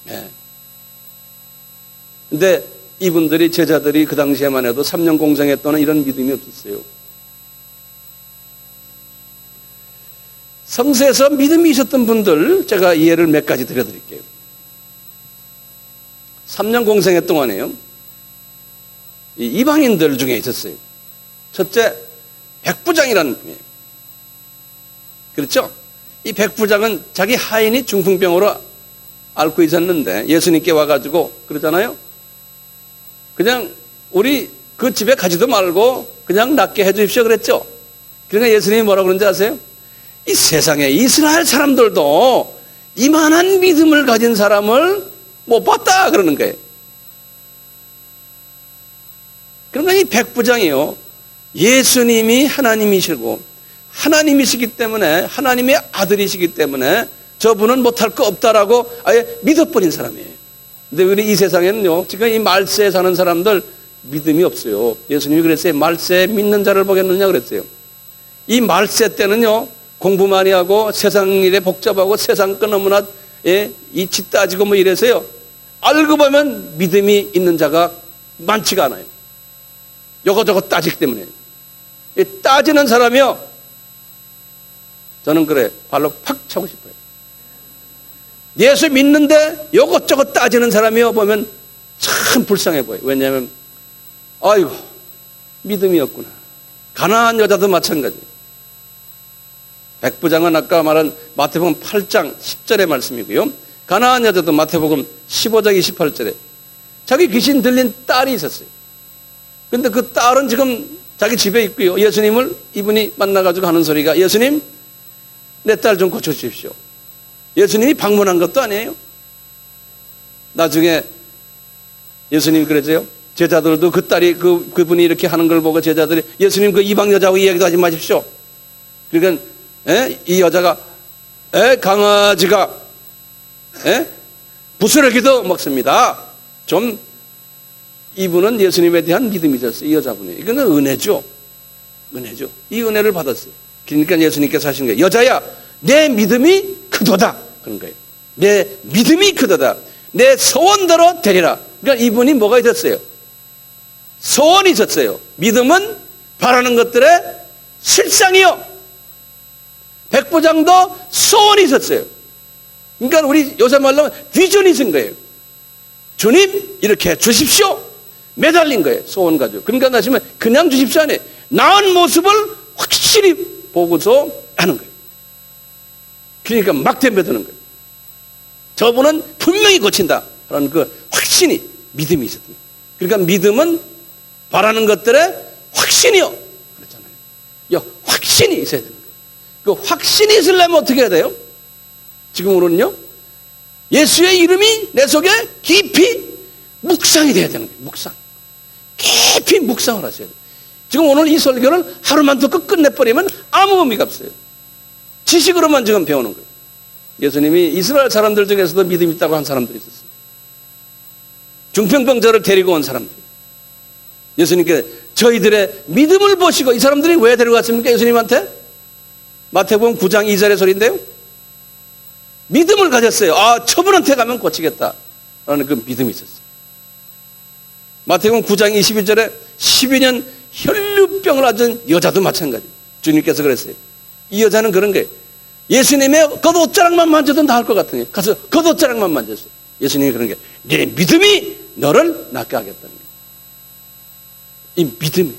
네. 근데 이분들이, 제자들이 그 당시에만 해도 3년 공생했던 이런 믿음이 없었어요. 성서에서 믿음이 있었던 분들 제가 예를 몇 가지 드려드릴게요. 3년 공생회 동안에요, 이 이방인들 중에 있었어요. 첫째, 백부장이라는 분이에요. 그렇죠? 이 백부장은 자기 하인이 중풍병으로 앓고 있었는데 예수님께 와가지고 그러잖아요. 그냥 우리 그 집에 가지도 말고 그냥 낫게 해주십시오 그랬죠. 그러니까 예수님이 뭐라고 그런지 아세요? 이 세상에 이스라엘 사람들도 이만한 믿음을 가진 사람을 못 봤다 그러는 거예요. 그러니까 이 백부장이요, 예수님이 하나님이시고 하나님이시기 때문에, 하나님의 아들이시기 때문에 저분은 못할 거 없다라고 아예 믿어버린 사람이에요. 근데 우리 이 세상에는요, 지금 이 말세에 사는 사람들 믿음이 없어요. 예수님이 그랬어요. 말세에 믿는 자를 보겠느냐 그랬어요. 이 말세 때는요, 공부 많이 하고 세상 일에 복잡하고 세상 거 너무나 이치 따지고 뭐 이래서요, 알고 보면 믿음이 있는 자가 많지가 않아요. 요거저거 따지기 때문에. 따지는 사람이요, 저는 그래, 발로 팍 차고 싶어요. 예수 믿는데 요것저것 따지는 사람이요, 보면 참 불쌍해 보여요. 왜냐하면 아이고, 믿음이 없구나. 가난한 여자도 마찬가지예요. 백부장은 아까 말한 마태복음 8장 10절의 말씀이고요, 가난한 여자도 마태복음 15장 28절에 자기 귀신 들린 딸이 있었어요. 근데 그 딸은 지금 자기 집에 있고요, 예수님을 이분이 만나가지고 하는 소리가, 예수님, 내 딸 좀 고쳐주십시오. 예수님이 방문한 것도 아니에요. 나중에 예수님이 그러세요. 제자들도 그 딸이 그분이 이렇게 하는 걸 보고 제자들이, 예수님 그 이방 여자하고 이야기도 하지 마십시오. 그러니까 이 여자가 강아지가 부스러기도 먹습니다. 좀 이분은 예수님에 대한 믿음이 있었어요. 이 여자분이. 이건 은혜죠. 은혜죠. 이 은혜를 받았어요. 그러니까 예수님께서 하신 거예요. 여자야, 내 믿음이 크도다. 그런 거예요. 내 믿음이 크도다. 내 소원대로 되리라. 그러니까 이분이 뭐가 있었어요? 소원이 있었어요. 믿음은 바라는 것들의 실상이요. 백부장도 소원이 있었어요. 그러니까 우리 요새 말로 하면 비전이 있은 거예요. 주님, 이렇게 주십시오. 매달린 거예요. 소원 가지고. 그러니까 나시면 그냥 주십시오 아니에요. 나은 모습을 확실히 보고서 하는 거예요. 그러니까 막 덤벼드는 거예요. 저분은 분명히 고친다 라는 그 확신이, 믿음이 있었던 거예요. 그러니까 믿음은 바라는 것들의 확신이요. 그렇잖아요. 확신이 있어야 되는 거예요. 그 확신이 있으려면 어떻게 해야 돼요? 지금으로는요, 예수의 이름이 내 속에 깊이 묵상이 돼야 되는 거예요. 묵상. 깊이 묵상을 하셔야 돼요. 지금 오늘 이 설교를 하루만 듣고 끝내버리면 아무 의미가 없어요. 지식으로만 지금 배우는 거예요. 예수님이 이스라엘 사람들 중에서도 믿음 있다고 한 사람들이 있었어요. 중풍병자를 데리고 온 사람들. 예수님께 저희들의 믿음을 보시고, 이 사람들이 왜 데려갔습니까? 예수님한테? 마태복음 9장 2절의 소리인데요. 믿음을 가졌어요. 아, 저분한테 가면 고치겠다라는 그 믿음이 있었어요. 마태복음 9장 21절에 12년 혈류병을 앓은 여자도 마찬가지. 주님께서 그랬어요. 이 여자는 그런 거예요. 예수님의 겉옷자락만 만져도 나을 것 같은 거예요. 가서 겉옷자락만 만졌어요. 예수님이 그런 게, 네 믿음이 너를 낫게 하겠다는 거예요. 이 믿음이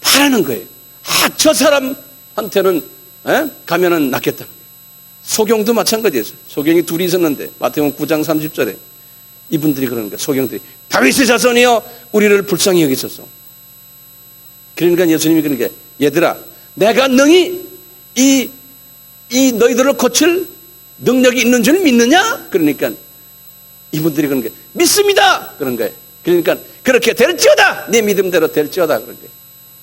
바라는 거예요. 아, 저 사람한테는 가면은 낫겠다는 거예요. 소경도 마찬가지예요. 소경이 둘이 있었는데 마태복음 9장 30절에 이분들이 그러는 거예요. 소경들이, 다윗의 자손이여 우리를 불쌍히 여기소서. 그러니까 예수님이 그런 게, 얘들아, 내가 능히 이 너희들을 고칠 능력이 있는 줄 믿느냐? 그러니까 이분들이 그런 게, 믿습니다. 그런 거예요. 그러니까 그렇게 될지어다. 네 믿음대로 될지어다. 그런 거예요.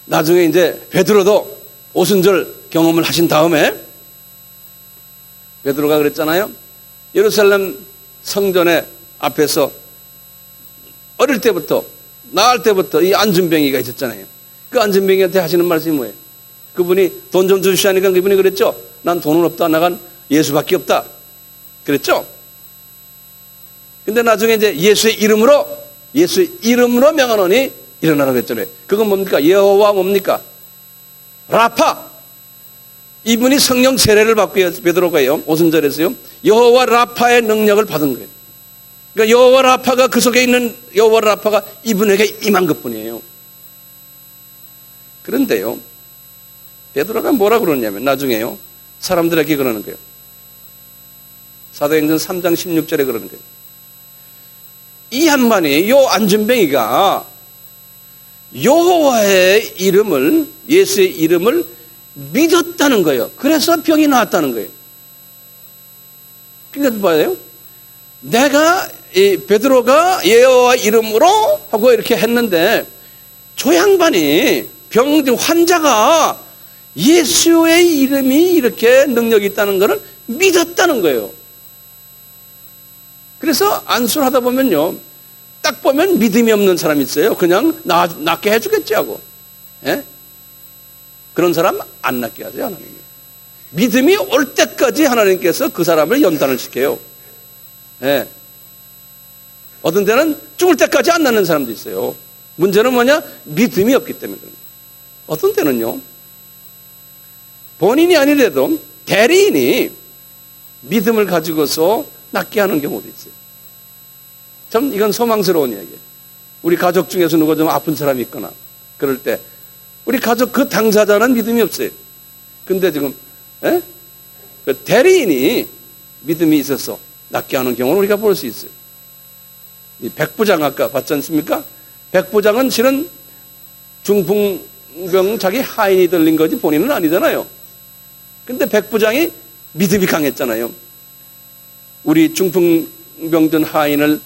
나중에 이제 베드로도 오순절 경험을 하신 다음에 베드로가 그랬잖아요. 예루살렘 성전에 앞에서 어릴 때부터, 나을 때부터 이 안진뱅이가 있었잖아요. 그 안진뱅이한테 하시는 말씀이 뭐예요? 그분이 돈 좀 주시하니까 그분이 그랬죠. 난 돈은 없다. 나간 예수밖에 없다. 그랬죠. 근데 나중에 이제 예수의 이름으로 명하노니 일어나라고 했잖아요. 그건 뭡니까? 여호와 뭡니까? 라파. 이분이 성령 세례를 받고 베드로가요, 오순절에서요, 여호와 라파의 능력을 받은 거예요. 그러니까 여호와 라파가, 그 속에 있는 여호와 라파가 이분에게 임한 것뿐이에요. 그런데요, 베드로가 뭐라 그러냐면 나중에요, 사람들에게 그러는 거예요. 사도행전 3장 16절에 그러는 거예요. 이 한만이, 요 안진뱅이가 여호와의 이름을, 예수의 이름을 믿었다는 거예요. 그래서 병이 나았다는 거예요. 그러니까 뭐예요? 내가, 베드로가 여호와 이름으로 하고 이렇게 했는데, 저 양반이, 환자가 예수의 이름이 이렇게 능력이 있다는 것을 믿었다는 거예요. 그래서 안수를 하다 보면요, 딱 보면 믿음이 없는 사람이 있어요. 그냥 낫게 해주겠지 하고. 예? 그런 사람 안 낫게 하세요, 하나님이. 믿음이 올 때까지 하나님께서 그 사람을 연단을 시켜요. 예. 어떤 때는 죽을 때까지 안 낫는 사람도 있어요. 문제는 뭐냐? 믿음이 없기 때문에. 어떤 때는요, 본인이 아니래도 대리인이 믿음을 가지고서 낫게 하는 경우도 있어요. 참 이건 소망스러운 이야기예요. 우리 가족 중에서 누가 좀 아픈 사람이 있거나 그럴 때 우리 가족 그 당사자는 믿음이 없어요. 근데 지금 그 대리인이 믿음이 있어서 낫게 하는 경우를 우리가 볼 수 있어요. 이 백부장 아까 봤지 않습니까? 백부장은 실은 중풍병 자기 하인이 들린 거지 본인은 아니잖아요. 근데 백부장이 믿음이 강했잖아요. 우리 중풍병든 하인을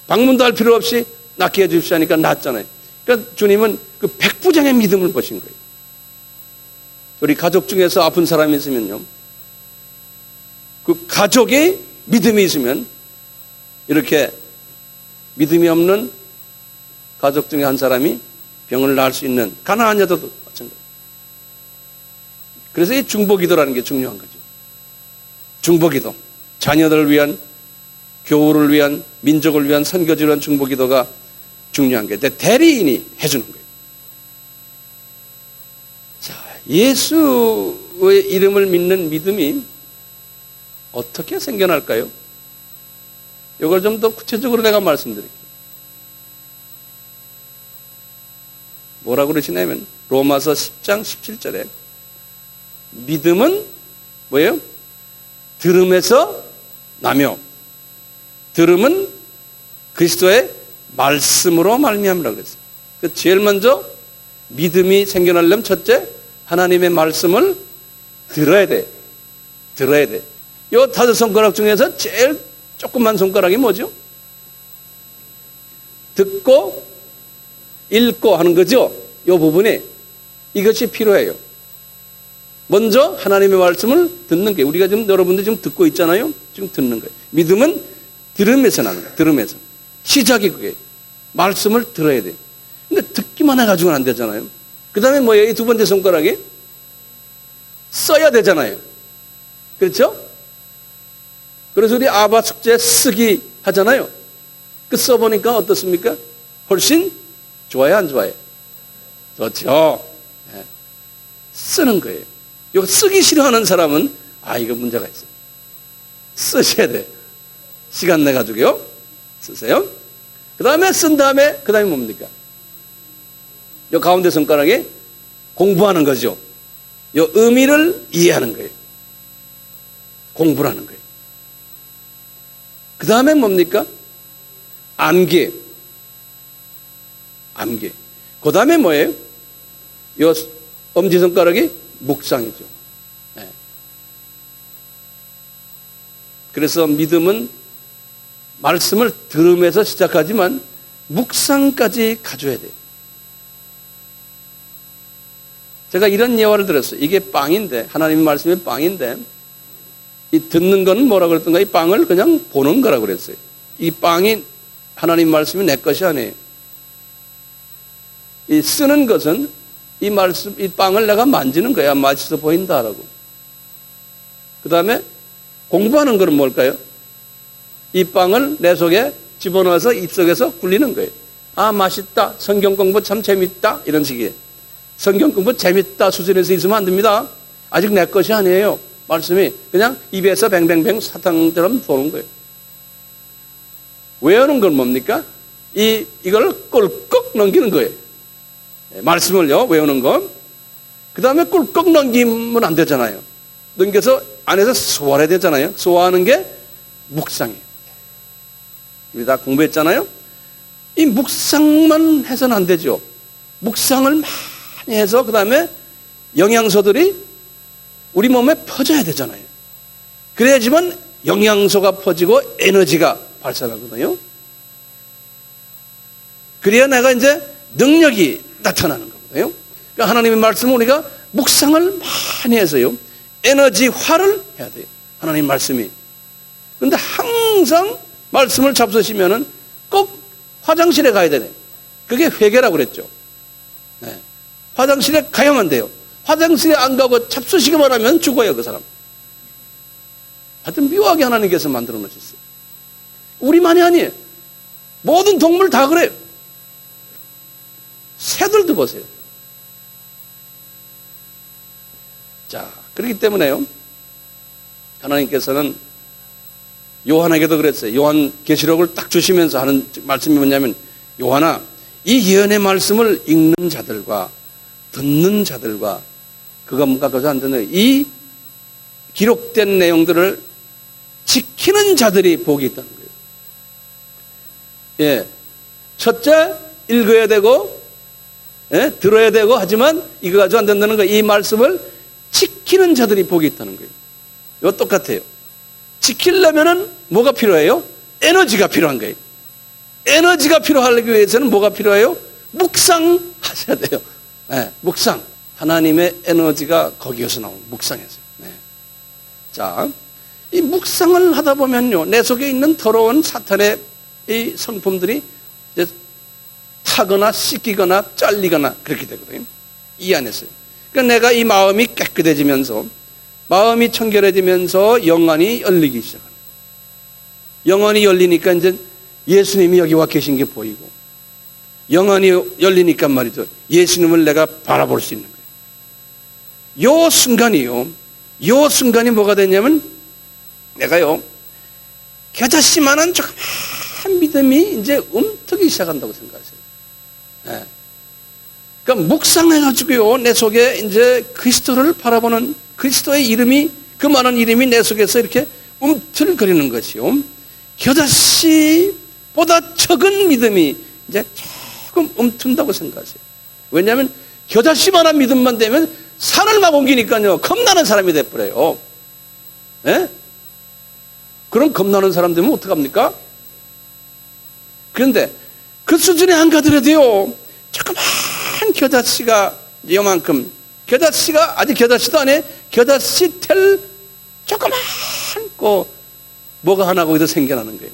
방문도 할 필요 없이 낫게 해 주십시오 하니까 낫잖아요. 그러니까 주님은 그 백부장의 믿음을 보신 거예요. 우리 가족 중에서 아픈 사람이 있으면요, 그 가족이 믿음이 있으면 이렇게 믿음이 없는 가족 중에 한 사람이 병을 나을 수 있는 가난한 여자도 마찬가지. 그래서 이 중보기도라는 게 중요한 거죠. 중보기도, 자녀들을 위한, 교우를 위한, 민족을 위한, 선교지를 위한 중보기도가 중요한 게 대리인이 해주는 거예요. 자, 예수의 이름을 믿는 믿음이 어떻게 생겨날까요? 이걸 좀 더 구체적으로 내가 말씀드릴게요. 뭐라고 그러시냐면 로마서 10장 17절에 믿음은 뭐예요? 들음에서 나며 들음은 그리스도의 말씀으로 말미암으라 그랬어요. 그 제일 먼저 믿음이 생겨나려면 첫째 하나님의 말씀을 들어야 돼. 들어야 돼. 요 다섯 손가락 중에서 제일 조그만 손가락이 뭐죠? 듣고 읽고 하는 거죠. 요 부분에 이것이 필요해요. 먼저 하나님의 말씀을 듣는 게 우리가 지금 여러분들 지금 듣고 있잖아요. 지금 듣는 거예요. 믿음은 들음에서 나는 거예요. 들음에서. 시작이 그게. 말씀을 들어야 돼요. 근데 듣기만 해가지고는 안 되잖아요. 그 다음에 뭐예요? 이 두 번째 손가락이 써야 되잖아요. 그렇죠? 그래서 우리 아바 숙제 쓰기 하잖아요. 그 써보니까 어떻습니까? 훨씬 좋아요, 안 좋아요? 좋죠. 네. 쓰는 거예요. 이거 쓰기 싫어하는 사람은 이거 문제가 있어요. 쓰셔야 돼. 시간 내 가지고요. 쓰세요. 그 다음에 쓴 다음에 그 다음에 뭡니까? 이 가운데 손가락에 공부하는 거죠. 이 의미를 이해하는 거예요. 공부를 하는 거예요. 그 다음에 뭡니까? 암기. 암기. 그 다음에 뭐예요? 이 엄지손가락이 묵상이죠. 네. 그래서 믿음은 말씀을 들으면서 시작하지만 묵상까지 가져야 돼요. 제가 이런 예화를 들었어요. 이게 빵인데, 하나님의 말씀이 빵인데, 이 듣는 거는 뭐라 그랬던가? 이 빵을 그냥 보는 거라 그랬어요. 이 빵이 하나님 말씀이 내 것이 아니에요. 이 쓰는 것은 이 말씀, 이 빵을 내가 만지는 거야. 맛있어 보인다라고. 그 다음에 공부하는 것은 뭘까요? 이 빵을 내 속에 집어넣어서 입속에서 굴리는 거예요. 맛있다. 성경 공부 참 재밌다. 이런 식이에요. 성경 공부 재밌다 수준에서 있으면 안 됩니다. 아직 내 것이 아니에요. 말씀이 그냥 입에서 뱅뱅뱅 사탕처럼 도는 거예요. 외우는 건 뭡니까? 이걸 꿀꺽 넘기는 거예요. 말씀을요, 외우는 건. 그 다음에 꿀꺽 넘기면 안 되잖아요. 넘겨서 안에서 소화해야 되잖아요. 소화하는 게 묵상이에요. 우리 다 공부했잖아요. 이 묵상만 해서는 안 되죠. 묵상을 많이 해서 그 다음에 영양소들이 우리 몸에 퍼져야 되잖아요. 그래야지만 영양소가 퍼지고 에너지가 발산하거든요. 그래야 내가 이제 능력이 나타나는 거거든요. 그러니까 하나님의 말씀을 우리가 묵상을 많이 해서요, 에너지화를 해야 돼요. 하나님 말씀이. 그런데 항상 말씀을 잡수시면은 꼭 화장실에 가야 되네. 그게 회개라고 그랬죠. 네. 화장실에 가야만 돼요. 화장실에 안 가고 잡수시기만 하면 죽어요, 그 사람. 하여튼 묘하게 하나님께서 만들어 놓으셨어요. 우리만이 아니에요. 모든 동물 다 그래요. 새들도 보세요. 자, 그렇기 때문에요, 하나님께서는 요한에게도 그랬어요. 요한 계시록을 딱 주시면서 하는 말씀이 뭐냐면, 요한아, 이 예언의 말씀을 읽는 자들과 듣는 자들과 그것과 그것을 안 듣는 이 기록된 내용들을 지키는 자들이 복이 있다는 거예요. 예, 첫째 읽어야 되고, 예, 들어야 되고 하지만 이거 가지고 안 된다는 거예요. 이 말씀을 지키는 자들이 복이 있다는 거예요. 이거 똑같아요. 지키려면은 뭐가 필요해요? 에너지가 필요한 거예요. 에너지가 필요하기 위해서는 뭐가 필요해요? 묵상하셔야 돼요. 네, 묵상. 하나님의 에너지가 거기에서 나오는 묵상에서. 네. 자, 이 묵상을 하다 보면요, 내 속에 있는 더러운 사탄의 이 성품들이 이제 타거나 씻기거나 잘리거나 그렇게 되거든요. 이 안에서요. 그러니까 내가 이 마음이 깨끗해지면서, 마음이 청결해지면서 영안이 열리기 시작하는. 영안이 열리니까 이제 예수님이 여기 와 계신 게 보이고, 영안이 열리니까 말이죠, 예수님을 내가 바라볼 수 있는 거예요. 요 순간이요, 요 순간이 뭐가 되냐면, 내가요, 겨자씨만한 조그만 믿음이 이제 움트기 시작한다고 생각하세요. 네. 그러니까 묵상해가지고요, 내 속에 이제 그리스도를 바라보는, 그리스도의 이름이, 그 많은 이름이 내 속에서 이렇게 움틀거리는 것이요, 겨자씨보다 적은 믿음이 이제 조금 움튼다고 생각하세요. 왜냐하면 겨자씨만한 믿음만 되면 산을 막 옮기니까요, 겁나는 사람이 돼버려요. 예? 그럼 겁나는 사람 되면 어떡합니까? 그런데 그 수준에 안 가더라도요, 조그만 겨자씨가 요만큼, 겨자씨가 아직 겨자씨도 안 해, 겨자씨 텔 조그만 거 뭐가 하나 거기서 생겨나는 거예요.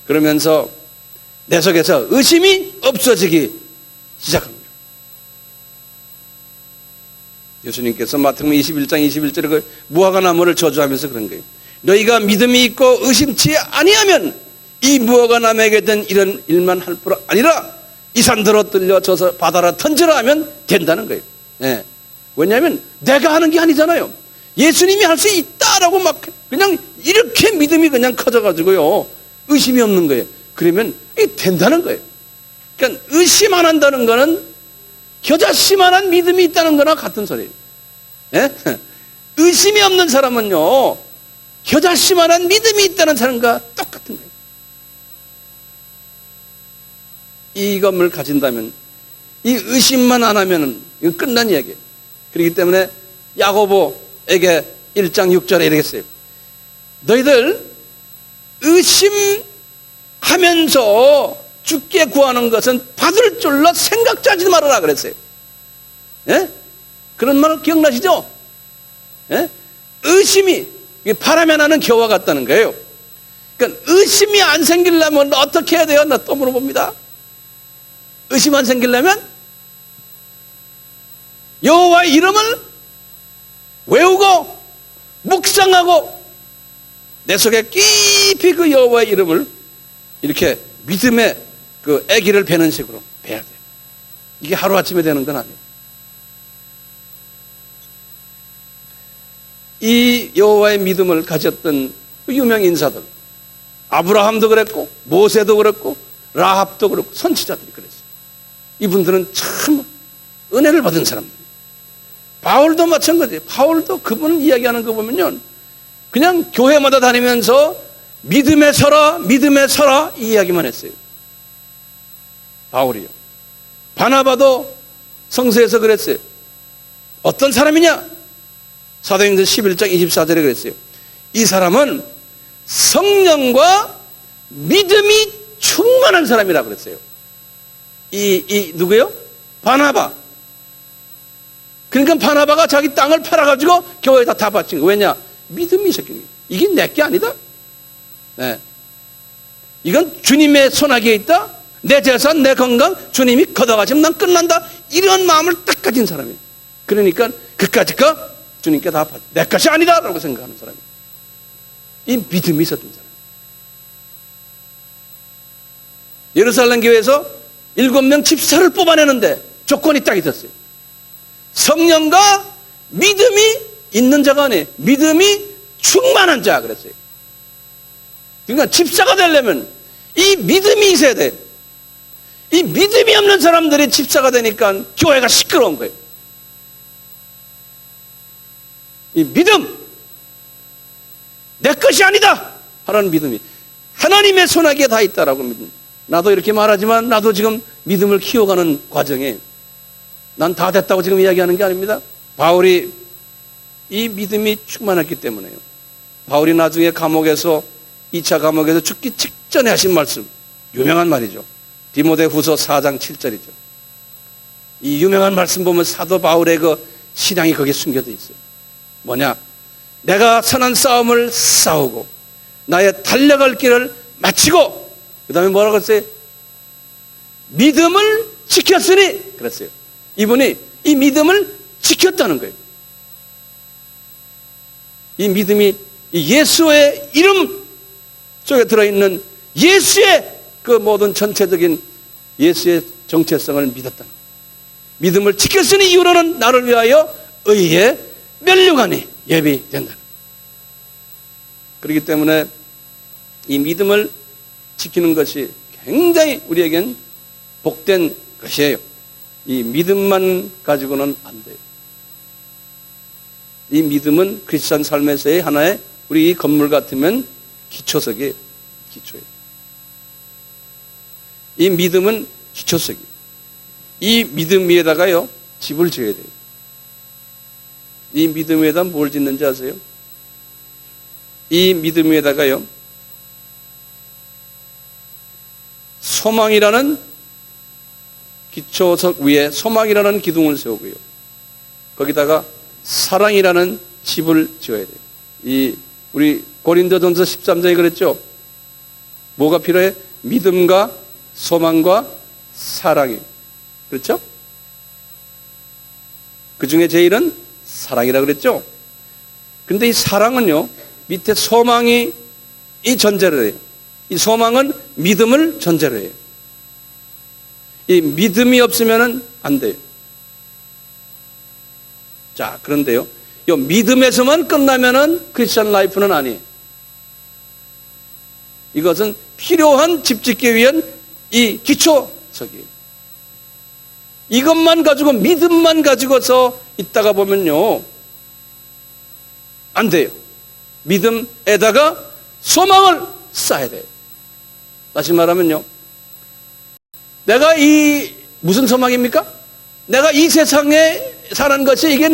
그러면서 내 속에서 의심이 없어지기 시작합니다. 예수님께서 마태복음 21장 21절에 그 무화과나무를 저주하면서 그런 거예요. 너희가 믿음이 있고 의심치 아니하면 이 무화과나무에게 된 이런 일만 할 뿐 아니라 이 산들어 들려 져서 바다로 던지라 하면 된다는 거예요. 예. 왜냐하면 내가 하는 게 아니잖아요. 예수님이 할 수 있다라고 막 그냥 이렇게 믿음이 그냥 커져가지고요, 의심이 없는 거예요. 그러면 이게 된다는 거예요. 그러니까 의심 안 한다는 거는 겨자씨만한 믿음이 있다는 거나 같은 소리예요. 예? 의심이 없는 사람은요, 겨자씨만한 믿음이 있다는 사람과 똑같은 거예요. 이것을 가진다면, 이 의심만 안 하면 이거 끝난 이야기예요. 그렇기 때문에 야고보에게 1장 6절에 이렇게 써요. 너희들 의심하면서 주께 구하는 것은 받을 줄로 생각지 하지 말아라 그랬어요. 예? 그런 말 기억나시죠? 예? 의심이 바람에 나는 겨와 같다는 거예요. 그러니까 의심이 안 생기려면 어떻게 해야 돼요? 나 또 물어봅니다. 의심 안 생기려면 여호와의 이름을 외우고 묵상하고 내 속에 깊이 그 여호와의 이름을 이렇게 믿음의 그 아기를 베는 식으로 베야 돼요. 이게 하루아침에 되는 건 아니에요. 이 여호와의 믿음을 가졌던 그 유명 인사들, 아브라함도 그랬고 모세도 그랬고 라합도 그렇고 선지자들이 그랬어요. 이분들은 참 은혜를 받은 사람들. 바울도 마찬가지예요. 바울도 그분 이야기하는 거 보면요, 그냥 교회마다 다니면서 믿음에 서라, 믿음에 서라 이 이야기만 했어요. 바울이요. 바나바도 성서에서 그랬어요. 어떤 사람이냐? 사도행전 11장 24절에 그랬어요. 이 사람은 성령과 믿음이 충만한 사람이라고 그랬어요. 이 누구요? 바나바. 그러니까 바나바가 자기 땅을 팔아가지고 교회에다 다 바친 거예요. 왜냐? 믿음이 있었기 때문에. 이게 내게 아니다. 네. 이건 주님의 손아귀에 있다. 내 재산, 내 건강 주님이 걷어가시면 난 끝난다. 이런 마음을 딱 가진 사람이에요. 그러니까 그까짓 거 주님께 다 받아. 내 것이 아니다 라고 생각하는 사람이에요. 이 믿음이 있었던 사람. 예루살렘 교회에서 7명 집사를 뽑아내는데 조건이 딱 있었어요. 성령과 믿음이 있는 자가 아니에요. 믿음이 충만한 자 그랬어요. 그러니까 집사가 되려면 이 믿음이 있어야 돼요. 이 믿음이 없는 사람들이 집사가 되니까 교회가 시끄러운 거예요. 이 믿음, 내 것이 아니다 하라는 믿음이 하나님의 손아귀에 다 있다라고 믿는. 나도 이렇게 말하지만 나도 지금 믿음을 키워가는 과정에 난 다 됐다고 지금 이야기하는 게 아닙니다. 바울이 이 믿음이 충만했기 때문에요. 바울이 나중에 감옥에서 2차 감옥에서 죽기 직전에 하신 말씀, 유명한 말이죠. 디모데후서 4장 7절이죠. 이 유명한 말씀 보면 사도 바울의 그 신앙이 거기에 숨겨져 있어요. 뭐냐? 내가 선한 싸움을 싸우고 나의 달려갈 길을 마치고 그 다음에 뭐라고 했어요? 믿음을 지켰으니 그랬어요. 이분이 이 믿음을 지켰다는 거예요. 이 믿음이 이 예수의 이름 속에 들어있는 예수의 그 모든 전체적인 예수의 정체성을 믿었다는 거예요. 믿음을 지켰으니 이후로는 나를 위하여 의의 면류관이 예비된다. 그렇기 때문에 이 믿음을 지키는 것이 굉장히 우리에겐 복된 것이에요. 이 믿음만 가지고는 안 돼요. 이 믿음은 크리스찬 삶에서의 하나의 우리 이 건물 같으면 기초석이에요. 기초예요. 이 믿음은 기초석이에요. 이 믿음 위에다가요 집을 지어야 돼요. 이 믿음 위에다 뭘 짓는지 아세요? 이 믿음 위에다가요 소망이라는 기초석 위에 소망이라는 기둥을 세우고요. 거기다가 사랑이라는 집을 지어야 돼요. 이 우리 고린도전서 13장에 그랬죠. 뭐가 필요해? 믿음과 소망과 사랑이. 그렇죠? 그 중에 제일은 사랑이라 그랬죠. 근데 이 사랑은요 밑에 소망이 이 전제로 해요. 이 소망은 믿음을 전제로 해요. 이 믿음이 없으면 안 돼요. 자, 그런데요. 이 믿음에서만 끝나면은 크리스천 라이프는 아니에요. 이것은 필요한 집 짓기 위한 이 기초석이에요. 이것만 가지고 믿음만 가지고서 있다가 보면요 안 돼요. 믿음에다가 소망을 쌓아야 돼요. 다시 말하면요 내가 이 무슨 소망입니까? 내가 이 세상에 사는 것이 이게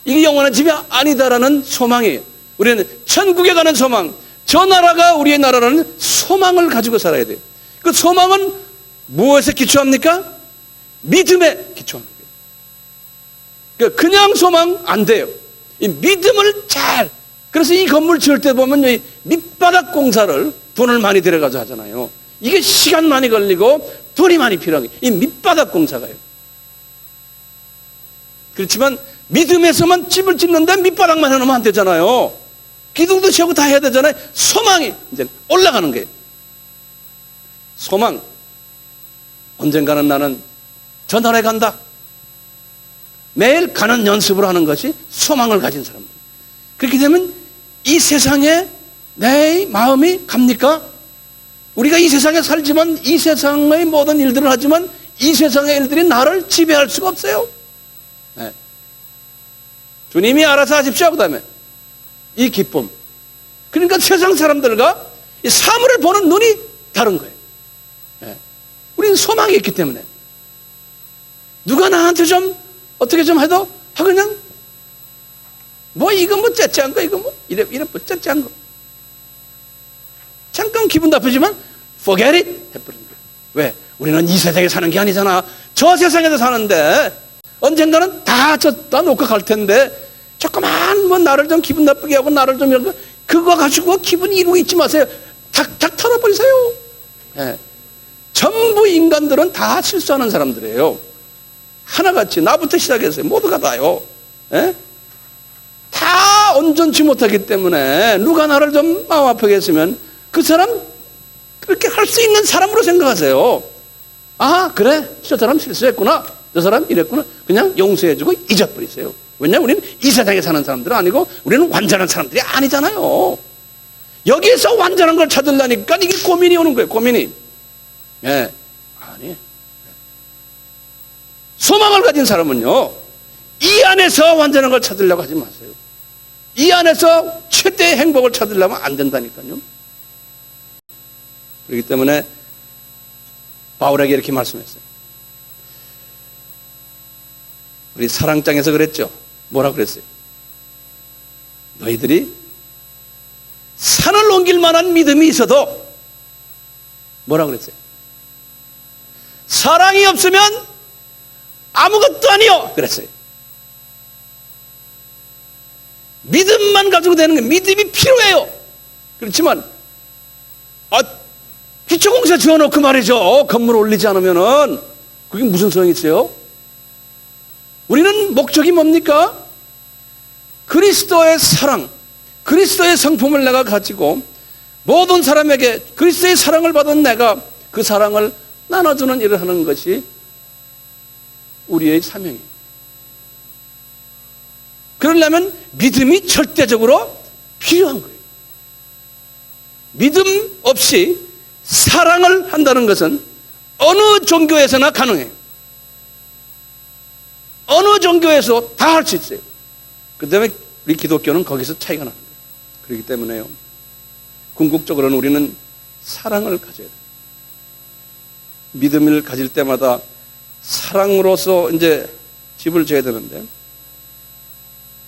이게 영원한 집이 아니다라는 소망이에요. 우리는 천국에 가는 소망, 저 나라가 우리의 나라라는 소망을 가지고 살아야 돼요. 그 소망은 무엇에 기초합니까? 믿음에 기초하는 거예요. 그냥 소망 안 돼요. 이 믿음을 그래서 이 건물 지을 때 보면 이 밑바닥 공사를 돈을 많이 들여가지고 하잖아요. 이게 시간 많이 걸리고 돈이 많이 필요한 게 이 밑바닥 공사가요. 그렇지만 믿음에서만 집을 짓는데 밑바닥만 해놓으면 안 되잖아요. 기둥도 세우고 다 해야 되잖아요. 소망이 이제 올라가는 거예요. 소망. 언젠가는 나는 저 나라에 간다. 매일 가는 연습을 하는 것이 소망을 가진 사람들. 그렇게 되면 이 세상에 내 마음이 갑니까? 우리가 이 세상에 살지만 이 세상의 모든 일들을 하지만 이 세상의 일들이 나를 지배할 수가 없어요. 네. 주님이 알아서 하십시오. 그 다음에 이 기쁨. 그러니까 세상 사람들과 이 사물을 보는 눈이 다른 거예요. 네. 우리는 소망이 있기 때문에 누가 나한테 좀 어떻게 좀 해도 그냥 뭐 이거 뭐 째째한 거 이거 뭐 이래 뭐 째째한 거 잠깐 기분 나쁘지만 forget it 해버리는 거예요. 왜? 우리는 이 세상에 사는 게 아니잖아. 저 세상에서 사는데 언젠가는 다 놓고 갈 텐데 조그만 뭐 나를 좀 기분 나쁘게 하고 나를 좀 이런 거 그거 가지고 기분 이루고 있지 마세요. 탁탁 털어버리세요. 예. 전부 인간들은 다 실수하는 사람들이에요. 하나같이 나부터 시작해서 모두가 다요. 예? 다 온전치 못하기 때문에 누가 나를 좀 마음 아프게 했으면 그 사람 그렇게 할 수 있는 사람으로 생각하세요. 아 그래 저 사람 실수했구나, 저 사람 이랬구나, 그냥 용서해주고 잊어버리세요. 왜냐하면 우리는 이 세상에 사는 사람들은 아니고 우리는 완전한 사람들이 아니잖아요. 여기에서 완전한 걸 찾으려니까 이게 고민이 오는 거예요. 고민이. 예, 아니. 소망을 가진 사람은요, 이 안에서 완전한 걸 찾으려고 하지 마세요. 이 안에서 최대의 행복을 찾으려면 안 된다니까요. 그렇기 때문에 바울에게 이렇게 말씀했어요. 우리 사랑장에서 그랬죠. 뭐라고 그랬어요? 너희들이 산을 옮길 만한 믿음이 있어도 뭐라고 그랬어요? 사랑이 없으면 아무것도 아니요 그랬어요. 믿음만 가지고 되는 거예요. 믿음이 필요해요. 그렇지만 기초공사 지어놓고 말이죠, 건물 올리지 않으면은 그게 무슨 소용이 있어요? 우리는 목적이 뭡니까? 그리스도의 사랑, 그리스도의 성품을 내가 가지고 모든 사람에게 그리스도의 사랑을 받은 내가 그 사랑을 나눠주는 일을 하는 것이 우리의 사명이에요. 그러려면 믿음이 절대적으로 필요한 거예요. 믿음 없이 사랑을 한다는 것은 어느 종교에서나 가능해요. 어느 종교에서 다 할 수 있어요. 그 다음에 우리 기독교는 거기서 차이가 나는 거예요. 그렇기 때문에요, 궁극적으로는 우리는 사랑을 가져야 돼요. 믿음을 가질 때마다 사랑으로서 이제 집을 지어야 되는데,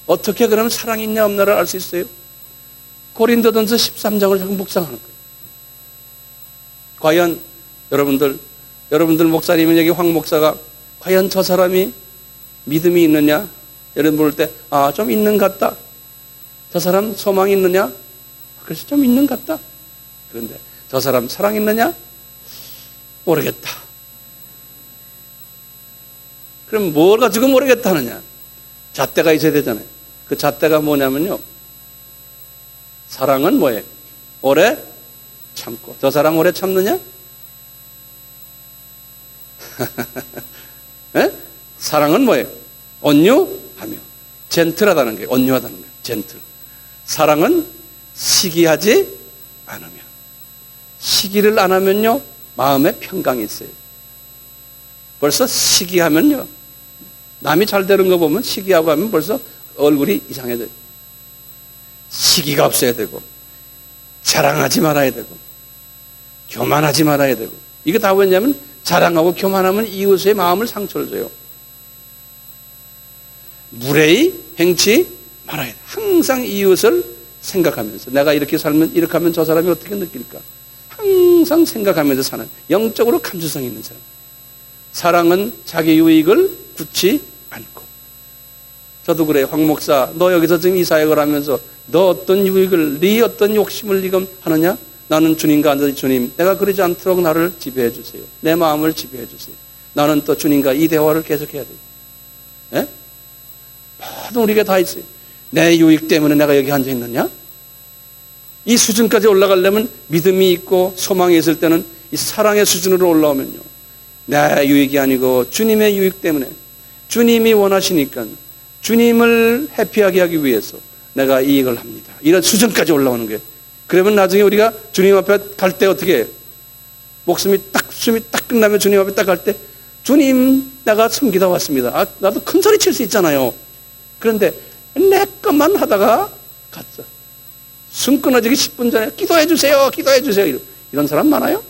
어떻게 그러면 사랑이 있냐 없냐를 알 수 있어요? 고린도전서 13장을 자꾸 묵상하는 거예요. 과연 여러분들 목사님은 여기 황 목사가 과연 저 사람이 믿음이 있느냐? 여러분 볼 때 좀 있는 것 같다. 저 사람 소망이 있느냐? 그래서 좀 있는 것 같다. 그런데 저 사람 사랑 있느냐? 모르겠다. 그럼 뭘 가지고 모르겠다 하느냐? 잣대가 있어야 되잖아요. 그 잣대가 뭐냐면요, 사랑은 뭐예요? 오래 참고. 저 사람 오래 참느냐? 네? 사랑은 뭐예요? 온유하며. 젠틀하다는 거예요. 온유하다는 거예요. 젠틀. 사랑은 시기하지 않으며. 시기를 안 하면요, 마음에 평강이 있어요. 벌써 시기하면요, 남이 잘 되는 거 보면 시기하고 하면 벌써 얼굴이 이상해져요. 시기가 없어야 되고, 자랑하지 말아야 되고, 교만하지 말아야 되고. 이게 다 왜냐면 자랑하고 교만하면 이웃의 마음을 상처를 줘요. 무례히 행치 말아야 돼. 항상 이웃을 생각하면서, 내가 이렇게 살면, 이렇게 하면 저 사람이 어떻게 느낄까? 항상 생각하면서 사는 영적으로 감수성이 있는 사람. 사랑은 자기 유익을 굳지 않고. 저도 그래요. 황 목사, 너 여기서 지금 이 사역을 하면서 너 어떤 유익을, 네 어떤 욕심을 지금 하느냐? 나는 주님과 앉아서 주님, 내가 그러지 않도록 나를 지배해 주세요. 내 마음을 지배해 주세요. 나는 또 주님과 이 대화를 계속해야 돼요. 예? 모든 우리가 다 있어요. 내 유익 때문에 내가 여기 앉아 있느냐? 이 수준까지 올라가려면 믿음이 있고 소망이 있을 때는 이 사랑의 수준으로 올라오면요, 내 유익이 아니고 주님의 유익 때문에, 주님이 원하시니까 주님을 해피하게 하기 위해서 내가 이익을 합니다. 이런 수준까지 올라오는 거예요. 그러면 나중에 우리가 주님 앞에 갈 때 어떻게 해요? 숨이 딱 끝나면 주님 앞에 딱 갈 때, 주님, 내가 섬기다 왔습니다. 나도 큰 소리 칠 수 있잖아요. 그런데 내 것만 하다가 갔어. 숨 끊어지기 10분 전에 기도해 주세요, 기도해 주세요. 이런 사람 많아요?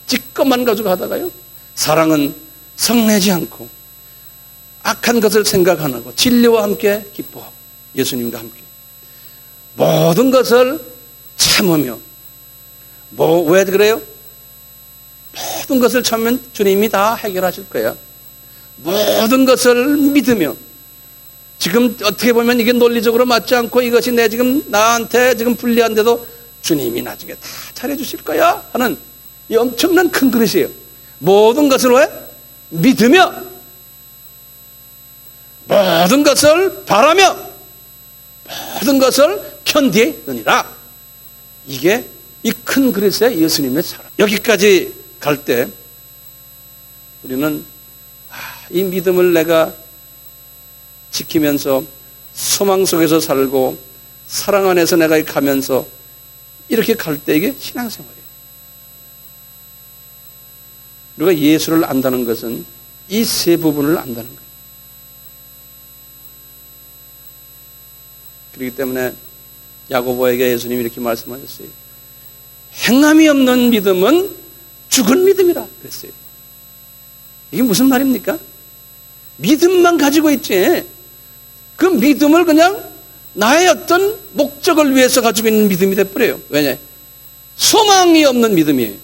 지 것만 가지고 하다가요. 사랑은 성내지 않고 악한 것을 생각 안 하고 진리와 함께 기뻐하고 예수님과 함께 모든 것을 참으며. 왜 그래요? 모든 것을 참으면 주님이 다 해결하실 거예요. 모든 것을 믿으며, 지금 어떻게 보면 이게 논리적으로 맞지 않고 이것이 내 지금 나한테 지금 불리한데도 주님이 나중에 다 잘해주실 거야 하는 이 엄청난 큰 그릇이에요. 모든 것을 왜? 믿으며, 모든 것을 바라며, 모든 것을 견디느니라. 이게 이 큰 그릇의 예수님의 사랑. 여기까지 갈 때 우리는 이 믿음을 내가 지키면서 소망 속에서 살고 사랑 안에서 내가 가면서 이렇게 갈 때 이게 신앙생활이에요. 우리가 예수를 안다는 것은 이 세 부분을 안다는 거예요. 그렇기 때문에 야고보에게 예수님이 이렇게 말씀하셨어요. 행함이 없는 믿음은 죽은 믿음이라 그랬어요. 이게 무슨 말입니까? 믿음만 가지고 있지, 그 믿음을 그냥 나의 어떤 목적을 위해서 가지고 있는 믿음이 돼버려요. 왜냐? 소망이 없는 믿음이에요.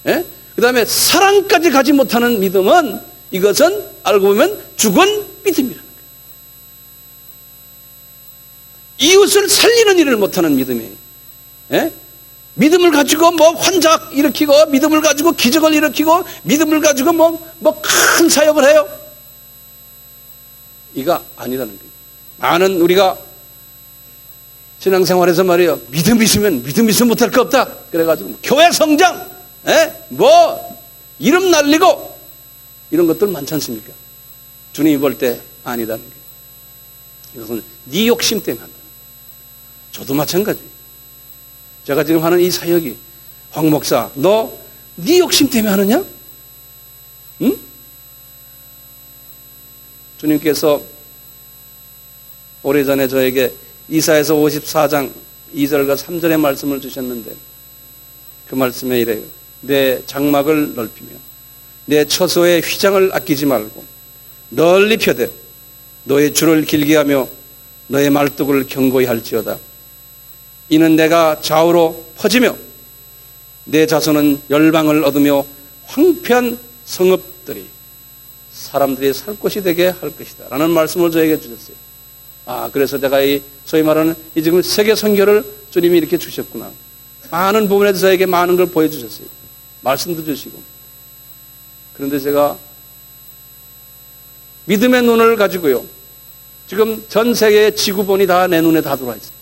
예? 그 다음에 사랑까지 가지 못하는 믿음은, 이것은 알고 보면 죽은 믿음이라는 거예요. 이웃을 살리는 일을 못하는 믿음이에요. 예? 믿음을 가지고 뭐 환작 일으키고, 믿음을 가지고 기적을 일으키고, 믿음을 가지고 뭐 큰 사역을 해요. 이가 아니라는 거예요. 많은 우리가 신앙생활에서 말이에요. 믿음 있으면 못할 거 없다. 그래가지고 교회 성장, 뭐 이름 날리고 이런 것들 많지 않습니까? 주님이 볼 때 아니다는 거예요. 이것은 네 욕심 때문에 한다. 저도 마찬가지. 제가 지금 하는 이 사역이, 황 목사, 너 네 욕심 때문에 하느냐? 응? 주님께서 오래전에 저에게 이사야서 54장 2절과 3절의 말씀을 주셨는데, 그 말씀에 이래요. 내 장막을 넓히며 내 처소의 휘장을 아끼지 말고 널리 펴되 너의 줄을 길게 하며 너의 말뚝을 견고히 할지어다. 이는 내가 좌우로 퍼지며 내 자손은 열방을 얻으며 황폐한 성읍들이 사람들이 살 곳이 되게 할 것이다 라는 말씀을 저에게 주셨어요. 그래서 제가 이 소위 말하는 이 지금 세계 선교를 주님이 이렇게 주셨구나. 많은 부분에서 저에게 많은 걸 보여주셨어요. 말씀도 주시고. 그런데 제가 믿음의 눈을 가지고요, 지금 전 세계의 지구본이 다 내 눈에 다 들어와 있어요.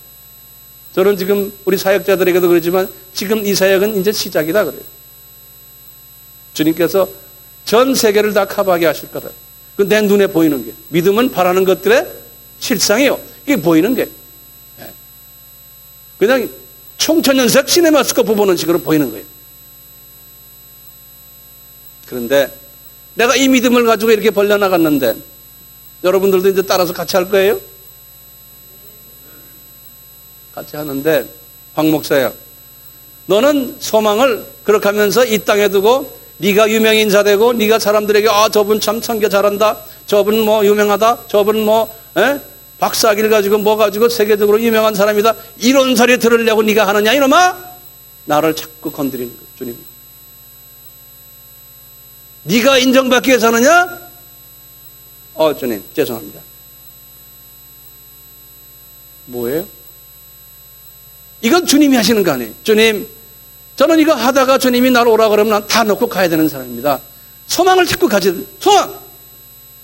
저는 지금 우리 사역자들에게도 그러지만 지금 이 사역은 이제 시작이다 그래요. 주님께서 전 세계를 다 커버하게 하실 거다. 그 내 눈에 보이는 게, 믿음은 바라는 것들의 실상이요. 이게 보이는 게 그냥 총천연색 시네마스코프 보는 식으로 보이는 거예요. 그런데 내가 이 믿음을 가지고 이렇게 벌려나갔는데 여러분들도 이제 따라서 같이 할 거예요? 같이 하는데, 황 목사야, 너는 소망을 그렇게 하면서 이 땅에 두고 네가 유명 인사 되고, 네가 사람들에게 저분 참 선교 잘한다, 저분 뭐 유명하다, 저분 뭐 박사학위를 가지고 뭐 가지고 세계적으로 유명한 사람이다, 이런 소리 들으려고 네가 하느냐 이놈아? 나를 자꾸 건드리는 거예요. 주님이. 네가 인정받기 위해서 하느냐? 주님 죄송합니다. 뭐예요? 이건 주님이 하시는 거 아니에요. 주님, 저는 이거 하다가 주님이 나를 오라 그러면 난 다 놓고 가야 되는 사람입니다. 소망을 자꾸 가져야 돼. 소망!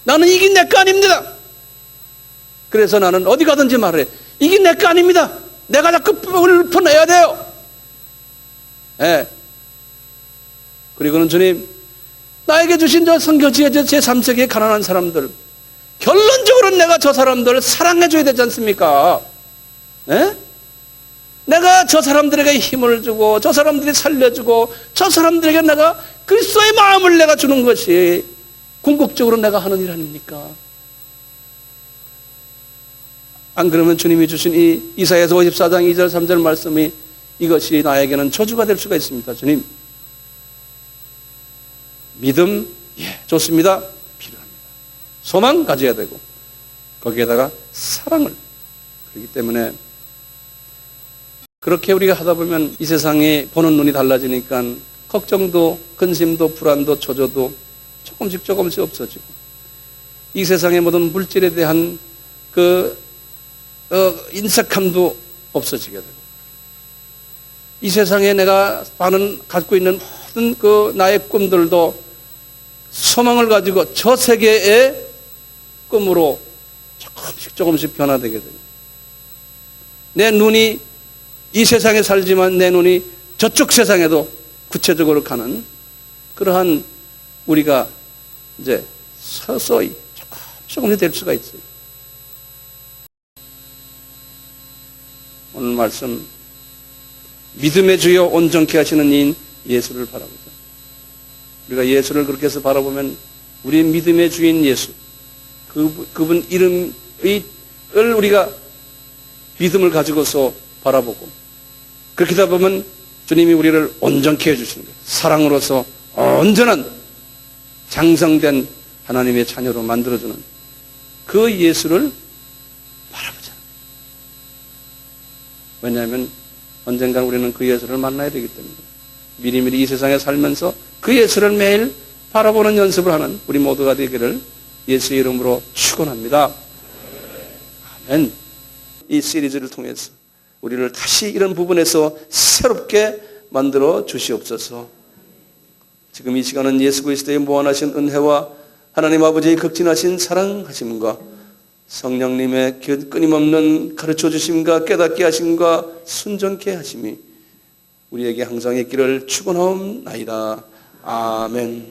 나는 이게 내 거 아닙니다. 그래서 나는 어디 가든지 말해. 이게 내 거 아닙니다. 내가 자꾸 읊어내야 돼요. 그리고는 주님, 나에게 주신 저 선교지의 제3세기의 가난한 사람들, 결론적으로 내가 저 사람들을 사랑해줘야 되지 않습니까? 내가 저 사람들에게 힘을 주고, 저 사람들이 살려주고, 저 사람들에게 내가 그리스도의 마음을 내가 주는 것이 궁극적으로 내가 하는 일 아닙니까? 안 그러면 주님이 주신 이 이사야서 54장 2절 3절 말씀이, 이것이 나에게는 저주가 될 수가 있습니다. 주님, 믿음, 좋습니다. 필요합니다. 소망 가져야 되고, 거기에다가 사랑을. 그렇기 때문에 그렇게 우리가 하다 보면 이 세상에 보는 눈이 달라지니까 걱정도, 근심도, 불안도, 초조도 조금씩 없어지고, 이 세상의 모든 물질에 대한 인색함도 없어지게 되고, 이 세상에 내가 갖고 있는 모든 나의 꿈들도 소망을 가지고 저 세계의 꿈으로 조금씩 변화되게 됩니다. 내 눈이 이 세상에 살지만 내 눈이 저쪽 세상에도 구체적으로 가는 그러한 우리가 이제 서서히 조금씩 될 수가 있어요. 오늘 말씀, 믿음의 주여 온전케 하시는 이인 예수를 바라보자. 우리가 예수를 그렇게 해서 바라보면 우리의 믿음의 주인 예수, 그분 이름을 우리가 믿음을 가지고서 바라보고, 그렇게 하다 보면 주님이 우리를 온전케 해주시는 거예요. 사랑으로서 온전한 장성된 하나님의 자녀로 만들어주는 그 예수를 바라보자. 왜냐하면 언젠가 우리는 그 예수를 만나야 되기 때문에 미리미리 이 세상에 살면서 그 예수를 매일 바라보는 연습을 하는 우리 모두가 되기를 예수의 이름으로 축원합니다. 아멘. 이 시리즈를 통해서 우리를 다시 이런 부분에서 새롭게 만들어 주시옵소서. 지금 이 시간은 예수 그리스도의 무한하신 은혜와 하나님 아버지의 극진하신 사랑하심과 성령님의 끊임없는 가르쳐 주심과 깨닫게 하심과 순종케 하심이 우리에게 항상 있기를 축원하옵나이다. 아멘.